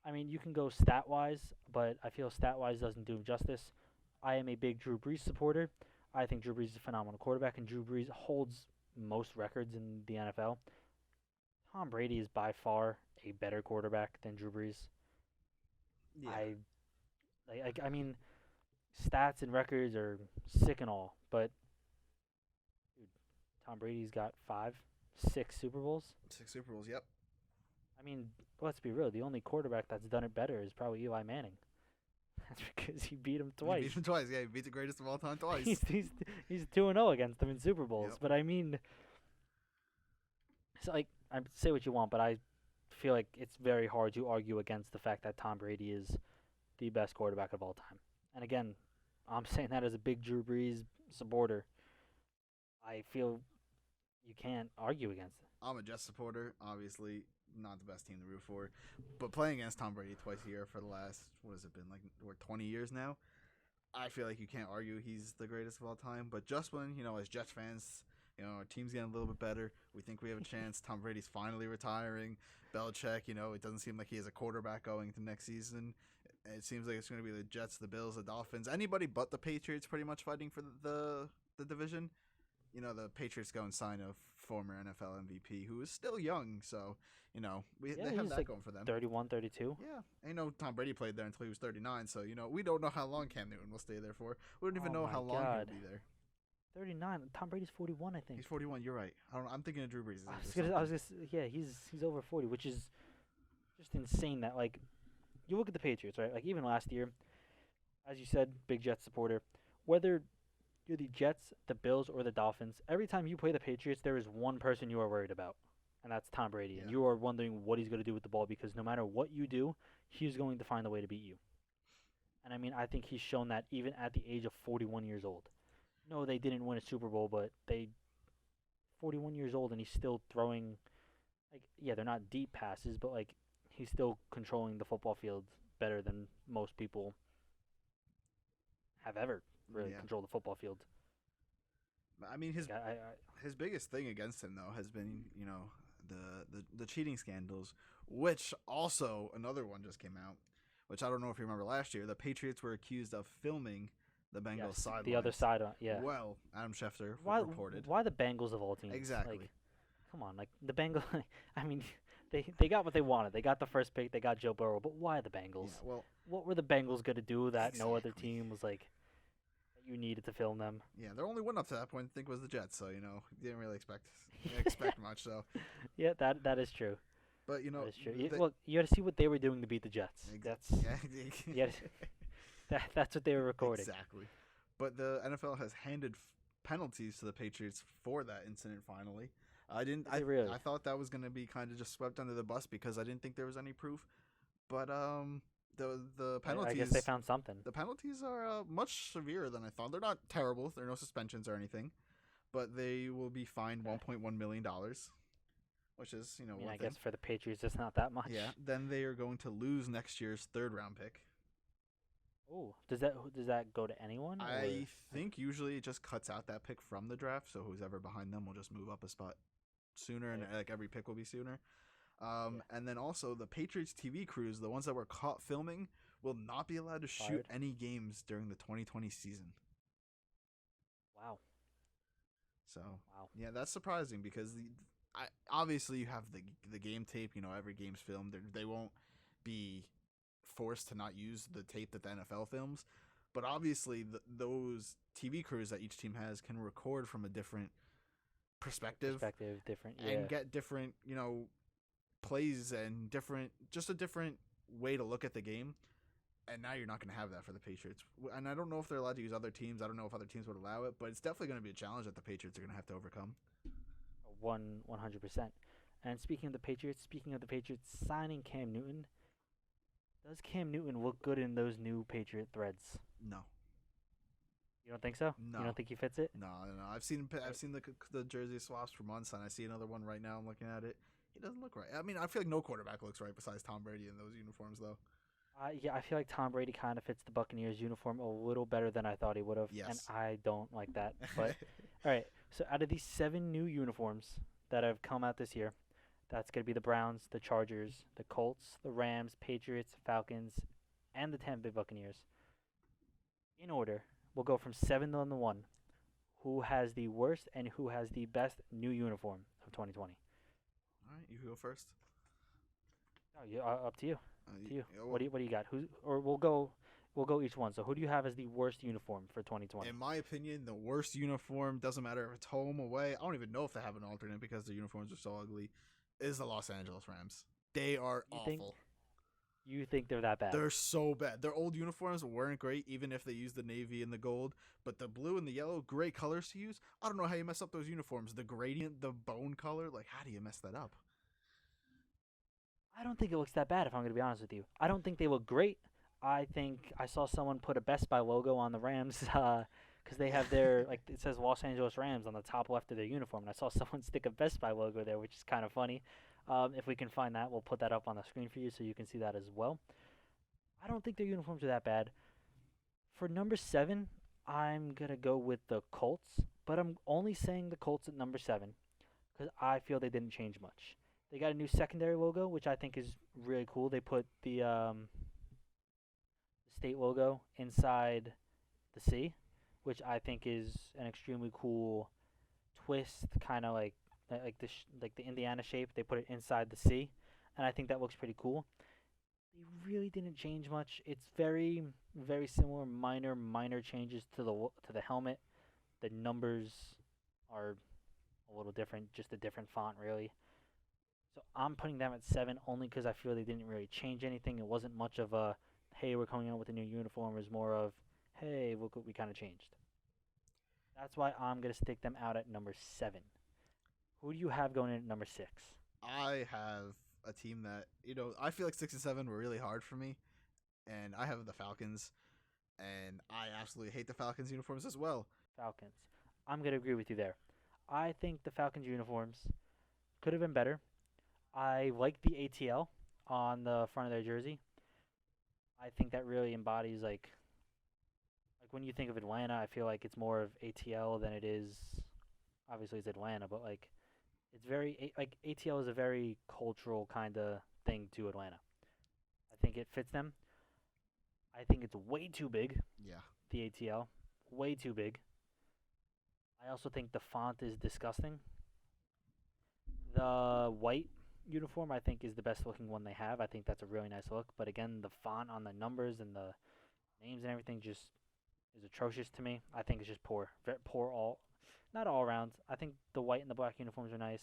I mean, you can go stat wise, but I feel stat wise doesn't do him justice. I am a big Drew Brees supporter. I think Drew Brees is a phenomenal quarterback, and Drew Brees holds most records in the NFL. Tom Brady is by far a better quarterback than Drew Brees. yeah. I I mean, stats and records are sick and all, but dude, Tom Brady's got 6 Super Bowls. 6 Super Bowls. Yep. I mean, let's be real. The only quarterback that's done it better is probably Eli Manning. That's because he beat him He twice. beat him twice. Yeah, he beat the greatest of all time twice. He's 2-0 against them in Super Bowls. Yep. But I mean, it's like I say what you want, but I feel like it's very hard to argue against the fact that Tom Brady is the best quarterback of all time. And again, I'm saying that as a big Drew Brees supporter. I feel you can't argue against it. I'm a Jets supporter. Obviously, not the best team to root for, but playing against Tom Brady twice a year for the last what has it been like? We're 20 years now. I feel like you can't argue he's the greatest of all time. But just when as Jets fans, our team's getting a little bit better, we think we have a chance. Tom Brady's finally retiring. Belichick, it doesn't seem like he has a quarterback going into next season. It seems like it's going to be the Jets, the Bills, the Dolphins, anybody but the Patriots, pretty much fighting for the division. The Patriots go and sign a former NFL MVP who is still young, so Yeah, they have he's that like going for them. 31, 32. Yeah, Tom Brady played there until he was 39, so we don't know how long Cam Newton will stay there for. We don't even Oh know my how long he'll God. be there. 39. Tom Brady's 41, I think. He's 41. You're right. I don't. I'm thinking of Drew Brees I or was gonna, I was something. gonna, yeah, he's over 40, which is just insane. That like you look at the Patriots, right? Like even last year, as you said, big Jets supporter. Whether you're the Jets, the Bills, or the Dolphins, every time you play the Patriots, there is one person you are worried about, and that's Tom Brady. And Yeah. you are wondering what he's going to do with the ball because no matter what you do, he's going to find a way to beat you. And I mean, I think he's shown that even at the age of 41 years old. No, they didn't win a Super Bowl, but they 41 years old and he's still throwing like yeah, they're not deep passes, but like he's still controlling the football field better than most people have ever really Yeah. controlled the football field. I mean, his Like his biggest thing against him though has been the cheating scandals, which also another one just came out, which I don't know if you remember last year. The Patriots were accused of filming the Bengals yes, the other sidelines. side, yeah. Well, Adam Schefter Why? reported Why the Bengals of all teams? Like, exactly. come on, like the Bengals. I mean, they got what they wanted. They got the first pick. They got Joe Burrow. But why the Bengals? Yeah, well, What were the Bengals gonna do that no other exactly. team was like that you needed to film them? Yeah, their only win up to that point, I think, was the Jets. So didn't really expect much. So, Yeah, that is true. but That is true. the, Well, you got to see what they were doing to beat the Jets. That's yeah, yeah, that's what they were recording. exactly. But the NFL has handed penalties to the Patriots for that incident. Finally, I didn't. Did they really? I thought that was going to be kind of just swept under the bus because I didn't think there was any proof. But the I guess they penalties found something. the penalties are much severer than I thought. They're not terrible. There are no suspensions or anything, but they will be fined Okay. $1.1 million, which is I mean, one I thing. guess for the Patriots, it's not that much. Yeah. Then they are going to lose next year's third round pick. Oh, does that go to anyone? Or I think usually it just cuts out that pick from the draft, so who's ever behind them will just move up a spot sooner, and right. like every pick will be sooner. Yeah, And then also the Patriots TV crews, the ones that were caught filming, will not be allowed to shoot fired. any games during the 2020 season. Wow, So wow. yeah, that's surprising because obviously you have the game tape. Every game's filmed. They won't be forced to not use the tape that the NFL films. But obviously, those TV crews that each team has can record from a different perspective Perspective different. and Yeah. get different, plays and just a different way to look at the game. And now you're not going to have that for the Patriots. And I don't know if they're allowed to use other teams. I don't know if other teams would allow it, but it's definitely going to be a challenge that the Patriots are going to have to overcome. 100%. And speaking of the Patriots signing Cam Newton, does Cam Newton look good in those new Patriot threads? No, You don't think so? You no, don't think he fits it? no, no. I've seen the jersey swaps for months, and I see another one right now. I'm looking at it. He doesn't look right. I mean, I feel like no quarterback looks right besides Tom Brady in those uniforms, though. Yeah, I feel like Tom Brady kind of fits the Buccaneers uniform a little better than I thought he would have, and Yes. I don't like that. But all right, so out of these 7 new uniforms that have come out this year, that's gonna be the Browns, the Chargers, the Colts, the Rams, Patriots, Falcons, and the Tampa Bay Buccaneers. In order, we'll go from 7 to 1. Who has the worst and who has the best new uniform of 2020? All right, you go first. Oh, up to you. To you. Yeah, What do you got? Who or we'll go each one. So who do you have as the worst uniform for 2020? in my opinion, the worst uniform, doesn't matter if it's home, away, I don't even know if they have an alternate because the uniforms are so ugly, is the Los Angeles Rams. They are You think awful. you think they're that bad? They're so bad. Their old uniforms weren't great, even if they used the navy and the gold. But the blue and the yellow, great colors to use. I don't know how you mess up those uniforms. The gradient, the bone color, like how do you mess that up? I don't think it looks that bad if I'm going to be honest with you. I don't think they look great. I think I saw someone put a Best Buy logo on the Rams because they have their like it says Los Angeles Rams on the top left of their uniform, and I saw someone stick a Best Buy logo there, which is kind of funny. If we can find that, we'll put that up on the screen for you so you can see that as well. I don't think their uniforms are that bad. For number 7, I'm gonna go with the Colts, but I'm only saying the Colts at number 7 because I feel they didn't change much. They got a new secondary logo, which I think is really cool. They put the state logo inside the C, which I think is an extremely cool twist, kind of like the Indiana shape. They put it inside the C, and I think that looks pretty cool. They really didn't change much. It's very similar, minor changes to the helmet. The numbers are a little different, just a different font, really. So I'm putting them at 7 only because I feel they didn't really change anything. It wasn't much of a, hey, we're coming out with a new uniform. It was more of, hey, look what we kind of changed. That's why I'm going to stick them out at number 7. Who do you have going in at number 6? I have a team that I feel like 6 and 7 were really hard for me, and I have the Falcons, and I absolutely hate the Falcons uniforms as well. Falcons. I'm going to agree with you there. I think the Falcons uniforms could have been better. I like the ATL on the front of their jersey. I think that really embodies like when you think of Atlanta, I feel like it's more of ATL than it is. Obviously, it's Atlanta, but like it's very like ATL is a very cultural kind of thing to Atlanta. I think it fits them. I think it's way too big. Yeah. The ATL, way too big. I also think the font is disgusting. The white uniform, I think, is the best looking one they have. I think that's a really nice look. But again, the font on the numbers and the names and everything just is atrocious to me. I think it's just poor. Poor not all around. I think the white and the black uniforms are nice.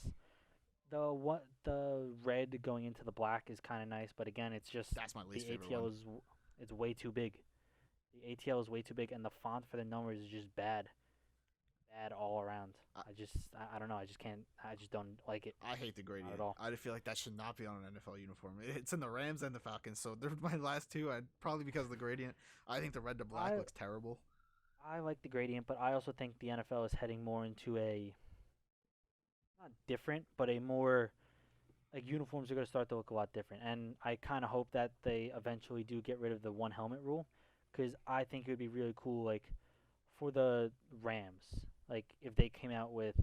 The red going into the black is kind of nice, but again, it's just That's my least the favorite ATL one. is it's way too big. The ATL is way too big, and the font for the numbers is just bad, bad all around. I, I don't know. I just can't. I just don't like it. I hate the gradient. Not at all. I feel like that should not be on an NFL uniform. It's in the Rams and the Falcons, so they're my last two. Probably because of the gradient. I think the red to black looks terrible. I like the gradient, but I also think the NFL is heading more into a not different, but a more like uniforms are going to start to look a lot different. And I kind of hope that they eventually do get rid of the one helmet rule because I think it would be really cool, like for the Rams, like if they came out with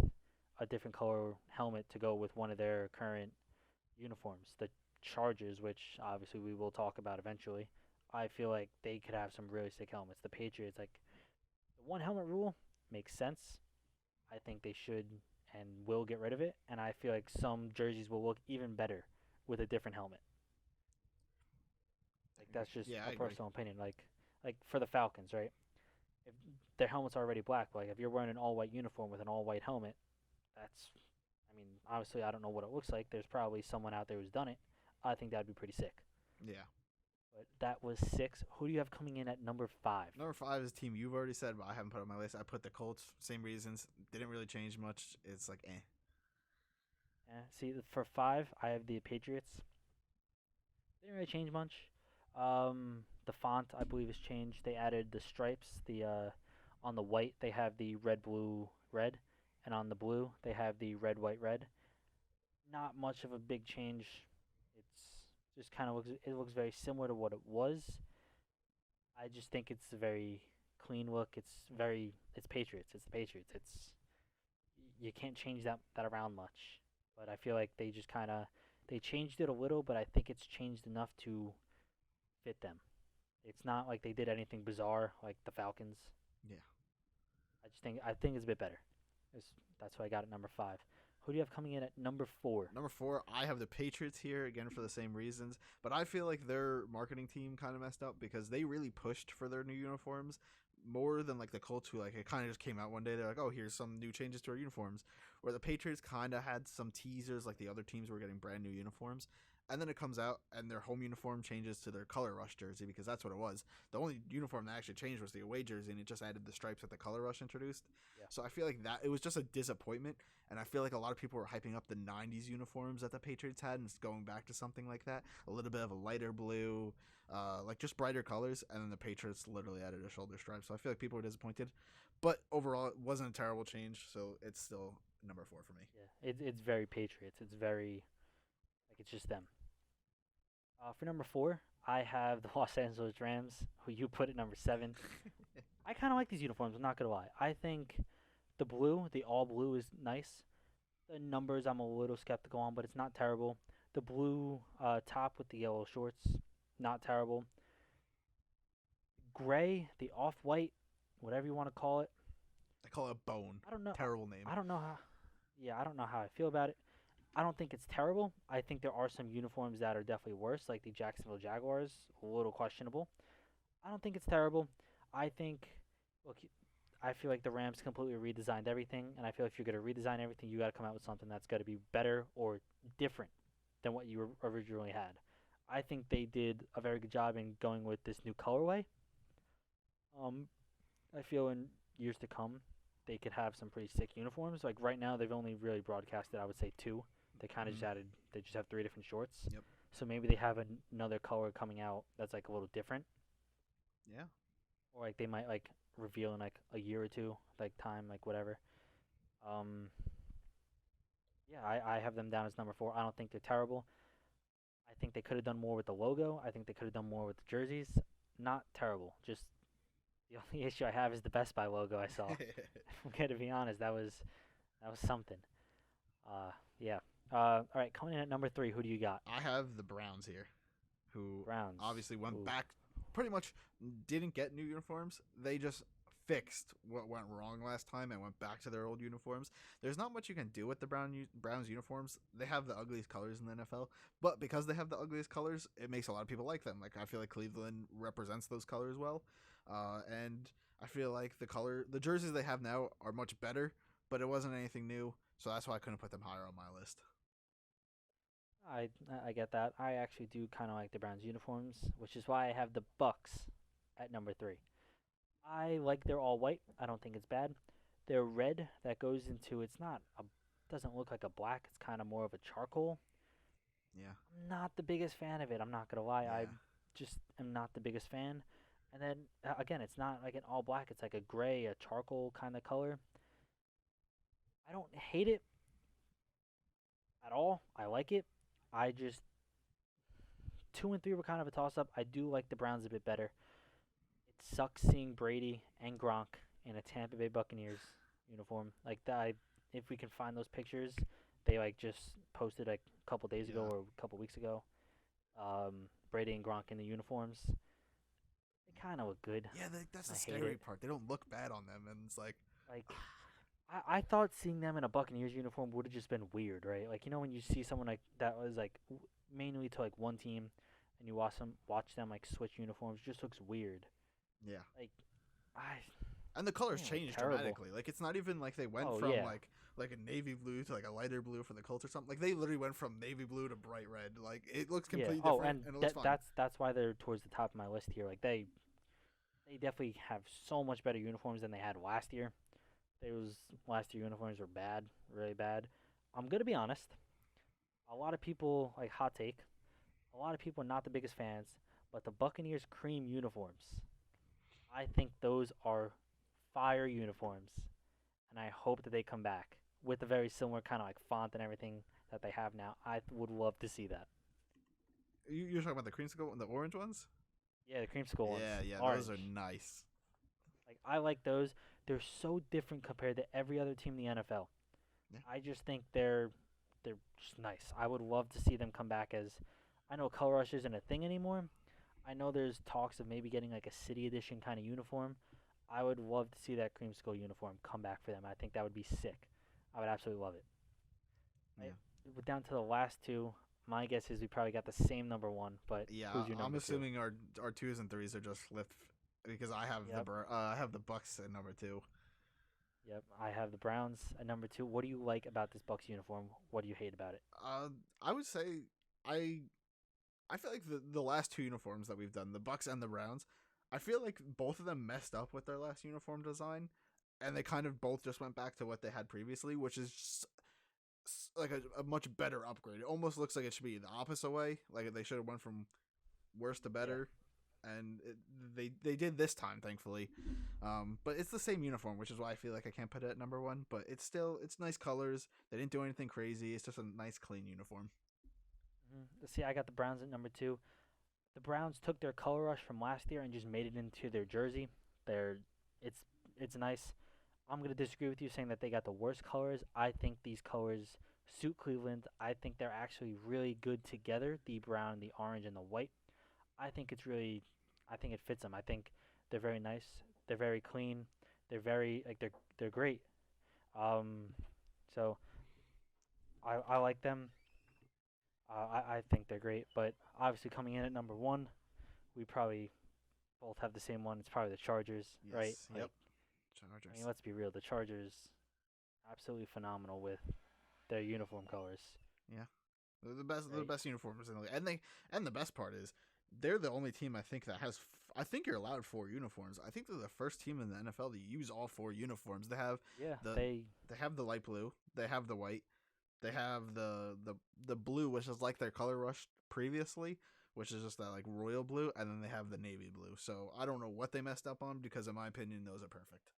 a different color helmet to go with one of their current uniforms. The Chargers, which obviously we will talk about eventually, I feel like they could have some really sick helmets. The Patriots, like the one helmet rule makes sense. I think they should and will get rid of it, and I feel like some jerseys will look even better with a different helmet. Like that's just Yeah, a I agree. personal opinion. Like for the Falcons, right? If their helmet's already black, like if you're wearing an all white uniform with an all white helmet, that's I mean, obviously I don't know what it looks like. There's probably someone out there who's done it. I think that'd be pretty sick. Yeah. But that was 6. Who do you have coming in at number 5? Number 5 is a team you've already said, but I haven't put on my list. I put the Colts. Same reasons. Didn't really change much. It's like eh. See, for 5, I have the Patriots. Didn't really change much. The font I believe has changed. They added the stripes. The on the white they have the red, blue, red, and on the blue they have the red, white, red. Not much of a big change. It's just kind of looks. It looks very similar to what it was. I just think it's a very clean look. It's Patriots. It's the Patriots. You can't change that around much. But I feel like they just kind of they changed it a little, but I think it's changed enough to fit them. It's not like they did anything bizarre like the Falcons. Yeah. I think it's a bit better. It's, that's why I got at number 5. Who do you have coming in at number 4? Number 4, I have the Patriots here again for the same reasons, but I feel like their marketing team kind of messed up because they really pushed for their new uniforms more than like the Colts, who like it kind of just came out one day. They're like, "Oh, here's some new changes to our uniforms." Where the Patriots kind of had some teasers, like the other teams were getting brand new uniforms, and then it comes out and their home uniform changes to their color rush jersey because that's what it was. The only uniform that actually changed was the away jersey, and it just added the stripes that the color rush introduced. Yeah. So I feel like that it was just a disappointment, and I feel like a lot of people were hyping up the '90s uniforms that the Patriots had and going back to something like that, a little bit of a lighter blue, like just brighter colors, and then the Patriots literally added a shoulder stripe. So I feel like people were disappointed, but overall it wasn't a terrible change, so it's still number 4 for me. Yeah, it's very Patriots. It's very like it's just them. For number 4, I have the Los Angeles Rams, who you put at number 7. I kind of like these uniforms. I'm not gonna lie. I think the all blue, is nice. The numbers I'm a little skeptical on, but it's not terrible. The blue top with the yellow shorts, not terrible. Gray, the off white, whatever you want to call it. I call it bone. I don't know. Terrible name. I don't know how. Yeah, I don't know how I feel about it. I don't think it's terrible. I think there are some uniforms that are definitely worse, like the Jacksonville Jaguars, a little questionable. I don't think it's terrible. I think, look, I feel like the Rams completely redesigned everything, and I feel if you're going to redesign everything, you got to come out with something that's got to be better or different than what you originally had. I think they did a very good job in going with this new colorway. Um, I feel in years to come, they could have some pretty sick uniforms. Like right now, they've only really broadcasted, I would say, two. They kind of Mm-hmm. just added, they just have three different shorts. Yep. So maybe they have another color coming out that's like a little different, Yeah. or like they might like reveal in like a year or two, like time, like whatever. Um, yeah, I have them down as number four. I don't think they're terrible. I think they could have done more with the logo. I think they could have done more with the jerseys. Not terrible. Just the only issue I have is the Best Buy logo I saw. I'm gonna be honest, that was something. Yeah. All right, coming in at number three, who do you got? I have the Browns here, who Browns. obviously went Ooh. back, pretty much didn't get new uniforms. They just fixed what went wrong last time and went back to their old uniforms. There's not much you can do with the Browns uniforms. They have the ugliest colors in the NFL, but because they have the ugliest colors, it makes a lot of people like them. Like I feel like Cleveland represents those colors well, and I feel like the jerseys they have now are much better, but it wasn't anything new, so that's why I couldn't put them higher on my list. I get that. I actually do kind of like the Browns uniforms, which is why I have the Bucks at number three. I like their all white. I don't think it's bad. Their red that goes into it's not a doesn't look like a black. It's kind of more of a charcoal. Yeah, I'm not the biggest fan of it. I'm not gonna lie. I yeah, just am not the biggest fan. And then again, it's not like an all black. It's like a gray, a charcoal kind of color. I don't hate it at all. I like it. I just two and three were kind of a toss up. I do like the Browns a bit better. It sucks seeing Brady and Gronk in a Tampa Bay Buccaneers uniform like that. If we can find those pictures, they like just posted like a couple days ago yeah. or a couple weeks ago. Brady and Gronk in the uniforms. They kind of look good. Yeah, that's I the hate scary it. part. They don't look bad on them, and it's like, Like I thought seeing them in a Buccaneers uniform would have just been weird, right? Like when you see someone like that was like mainly to like one team, and you watch them like switch uniforms, it just looks weird. yeah. Like I And the colors they look change terrible. dramatically. Like it's not even like they went Oh from yeah, like a navy blue to like a lighter blue for the Colts or something. Like they literally went from navy blue to bright red. Like it looks yeah. completely Oh, different and and it looks fun. that's why they're towards the top of my list here. Like they definitely have so much better uniforms than they had last year. Those last year uniforms were bad, really bad. I'm gonna be honest. A lot of people like hot take. A lot of people are not the biggest fans, but the Buccaneers cream uniforms, I think those are fire uniforms, and I hope that they come back with a very similar kind of like font and everything that they have now. I would love to see that. You're talking about the creamsicle and the orange ones? Yeah, the creamsicle ones, Yeah, yeah, those are orange. nice. Like I like those. They're so different compared to every other team in the NFL. Yeah. I just think they're just nice. I would love to see them come back as I know Color Rush isn't a thing anymore. I know there's talks of maybe getting like a city edition kind of uniform. I would love to see that creamsicle uniform come back for them. I think that would be sick. I would absolutely love it. Yeah. Right, we're down to the last two. My guess is we probably got the same number one, but Yeah, who's your I'm number two? assuming our twos and threes are just flipped because Yep, I have the Bucks at number 2. yep. I have the Browns at number two. What do you like about this Bucks uniform? What do you hate about it? I would say I I feel like the last two uniforms that we've done, the Bucks and the Browns, I feel like both of them messed up with their last uniform design, and they kind of both just went back to what they had previously, which is just like a much better upgrade. It almost looks like it should be the opposite way. Like they should have went from worse to Yeah. better, and they did this time, thankfully. But it's the same uniform, which is why I feel like I can't put it at number one. But it's nice colors. They didn't do anything crazy. It's just a nice clean uniform. See, I got the Browns at number two. The Browns took their color rush from last year and just made it into their jersey. They're it's it's nice. I'm gonna disagree with you saying that they got the worst colors. I think these colors suit Cleveland. I think they're actually really good together. The brown, the orange, and the white. I think it's really, I think it fits them. I think they're very nice. They're very clean. They're very like they're great. Um, so I like them. I think they're great. But obviously coming in at number one, we probably both have the same one. It's probably the Chargers, right? Yes. Like Yep. Chargers. I mean, let's be real. The Chargers, absolutely phenomenal with their uniform colors. Yeah, they're the best. They're the Right. best uniforms in the league, and the best part is they're the only team I think that has. I think you're allowed 4 uniforms. I think they're the first team in the NFL to use all 4 uniforms. They have Yeah, the they they have the light blue. They have the white. They have the blue, which is like their color rush previously, which is just that like royal blue, and then they have the navy blue. So I don't know what they messed up on because in my opinion those are perfect.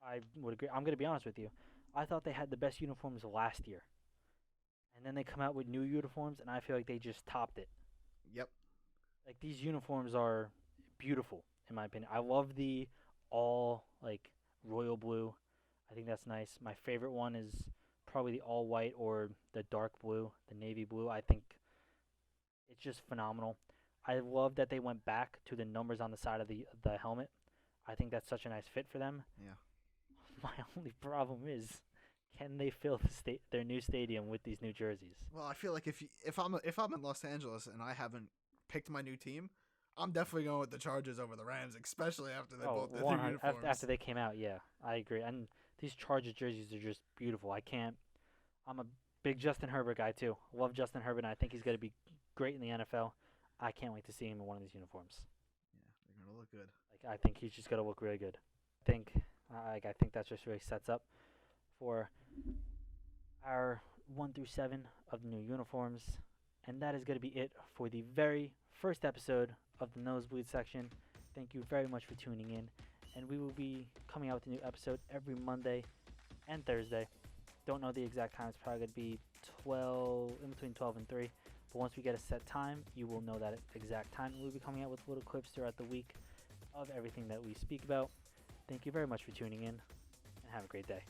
I would agree. I'm gonna be honest with you. I thought they had the best uniforms last year, and then they come out with new uniforms, and I feel like they just topped it. Yep. Like these uniforms are beautiful in my opinion. I love the all like royal blue. I think that's nice. My favorite one is probably the all white or the dark blue, the navy blue. I think it's just phenomenal. I love that they went back to the numbers on the side of the helmet. I think that's such a nice fit for them. Yeah. My only problem is, can they fill their new stadium with these new jerseys? Well, I feel like if I'm in Los Angeles and I haven't picked my new team, I'm definitely going with the Chargers over the Rams, especially after they both did their 100 uniforms. after they came out, yeah, I agree. And these Chargers jerseys are just beautiful. I can't. I'm a big Justin Herbert guy too. Love Justin Herbert. And I think he's going to be great in the NFL. I can't wait to see him in one of these uniforms. Yeah, they're gonna look good. Like I think he's just going to look really good. I think that just really sets up for our 1 through 7 of the new uniforms. And that is going to be it for the very first episode of the Nosebleed Section. Thank you very much for tuning in. And we will be coming out with a new episode every Monday and Thursday. Don't know the exact time. It's probably going to be 12, in between 12 and 3. But once we get a set time, you will know that exact time. We'll be coming out with little clips throughout the week of everything that we speak about. Thank you very much for tuning in, and have a great day.